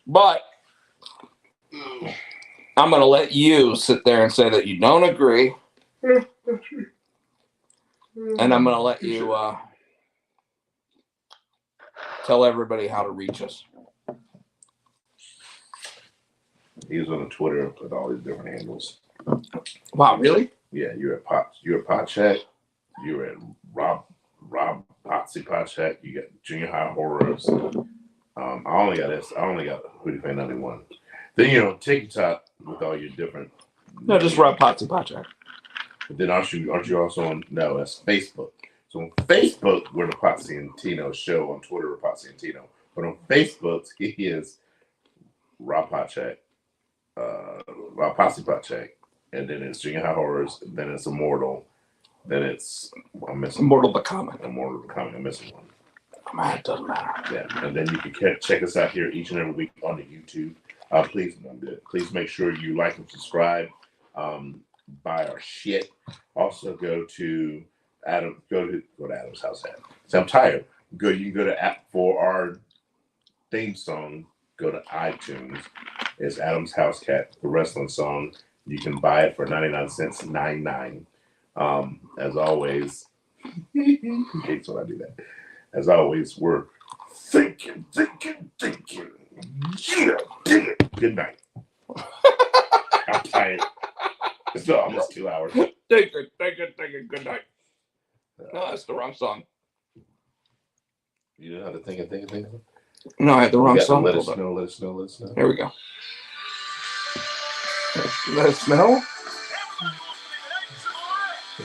But I'm going to let you sit there and say that you don't agree. And I'm going to let you tell everybody how to reach us. He was on Twitter with all these different handles. Wow, really? Yeah, you're at Potcheck. You're at Rob Potsy Potcheck. You got Junior High Horrors. I only got Hoodie Fan 91. Then TikTok with all your different. No, just Rob Potsy Potcheck. But then aren't you also on? No, that's Facebook. So on Facebook, we're the Potsy and Tino show. On Twitter, we're Potsy and Tino. But on Facebook, he is Rob Potcheck, Rob Potsy Potcheck, and then it's Junior High Horrors. Then it's Immortal. Then it's Immortal the Comic. Immortal the Comic. I'm missing one. Man, it doesn't matter. Yeah, and then you can check us out here each and every week on the YouTube Please make sure you like and subscribe. Buy our shit. Also go to Adam. Go to Adam's house. So I'm tired. You can go to app for our theme song. Go to iTunes. It's Adam's House Cat, the wrestling song. You can buy it for 99 cents, 99. As always, he hates when I do that. As always, we're thinking. Yeah, good night. I'm tired. It's almost 2 hours. Take it. Good night. No, that's the wrong song. You know how to think. No, I had the wrong song. Let us know. Here we go. Let us know. The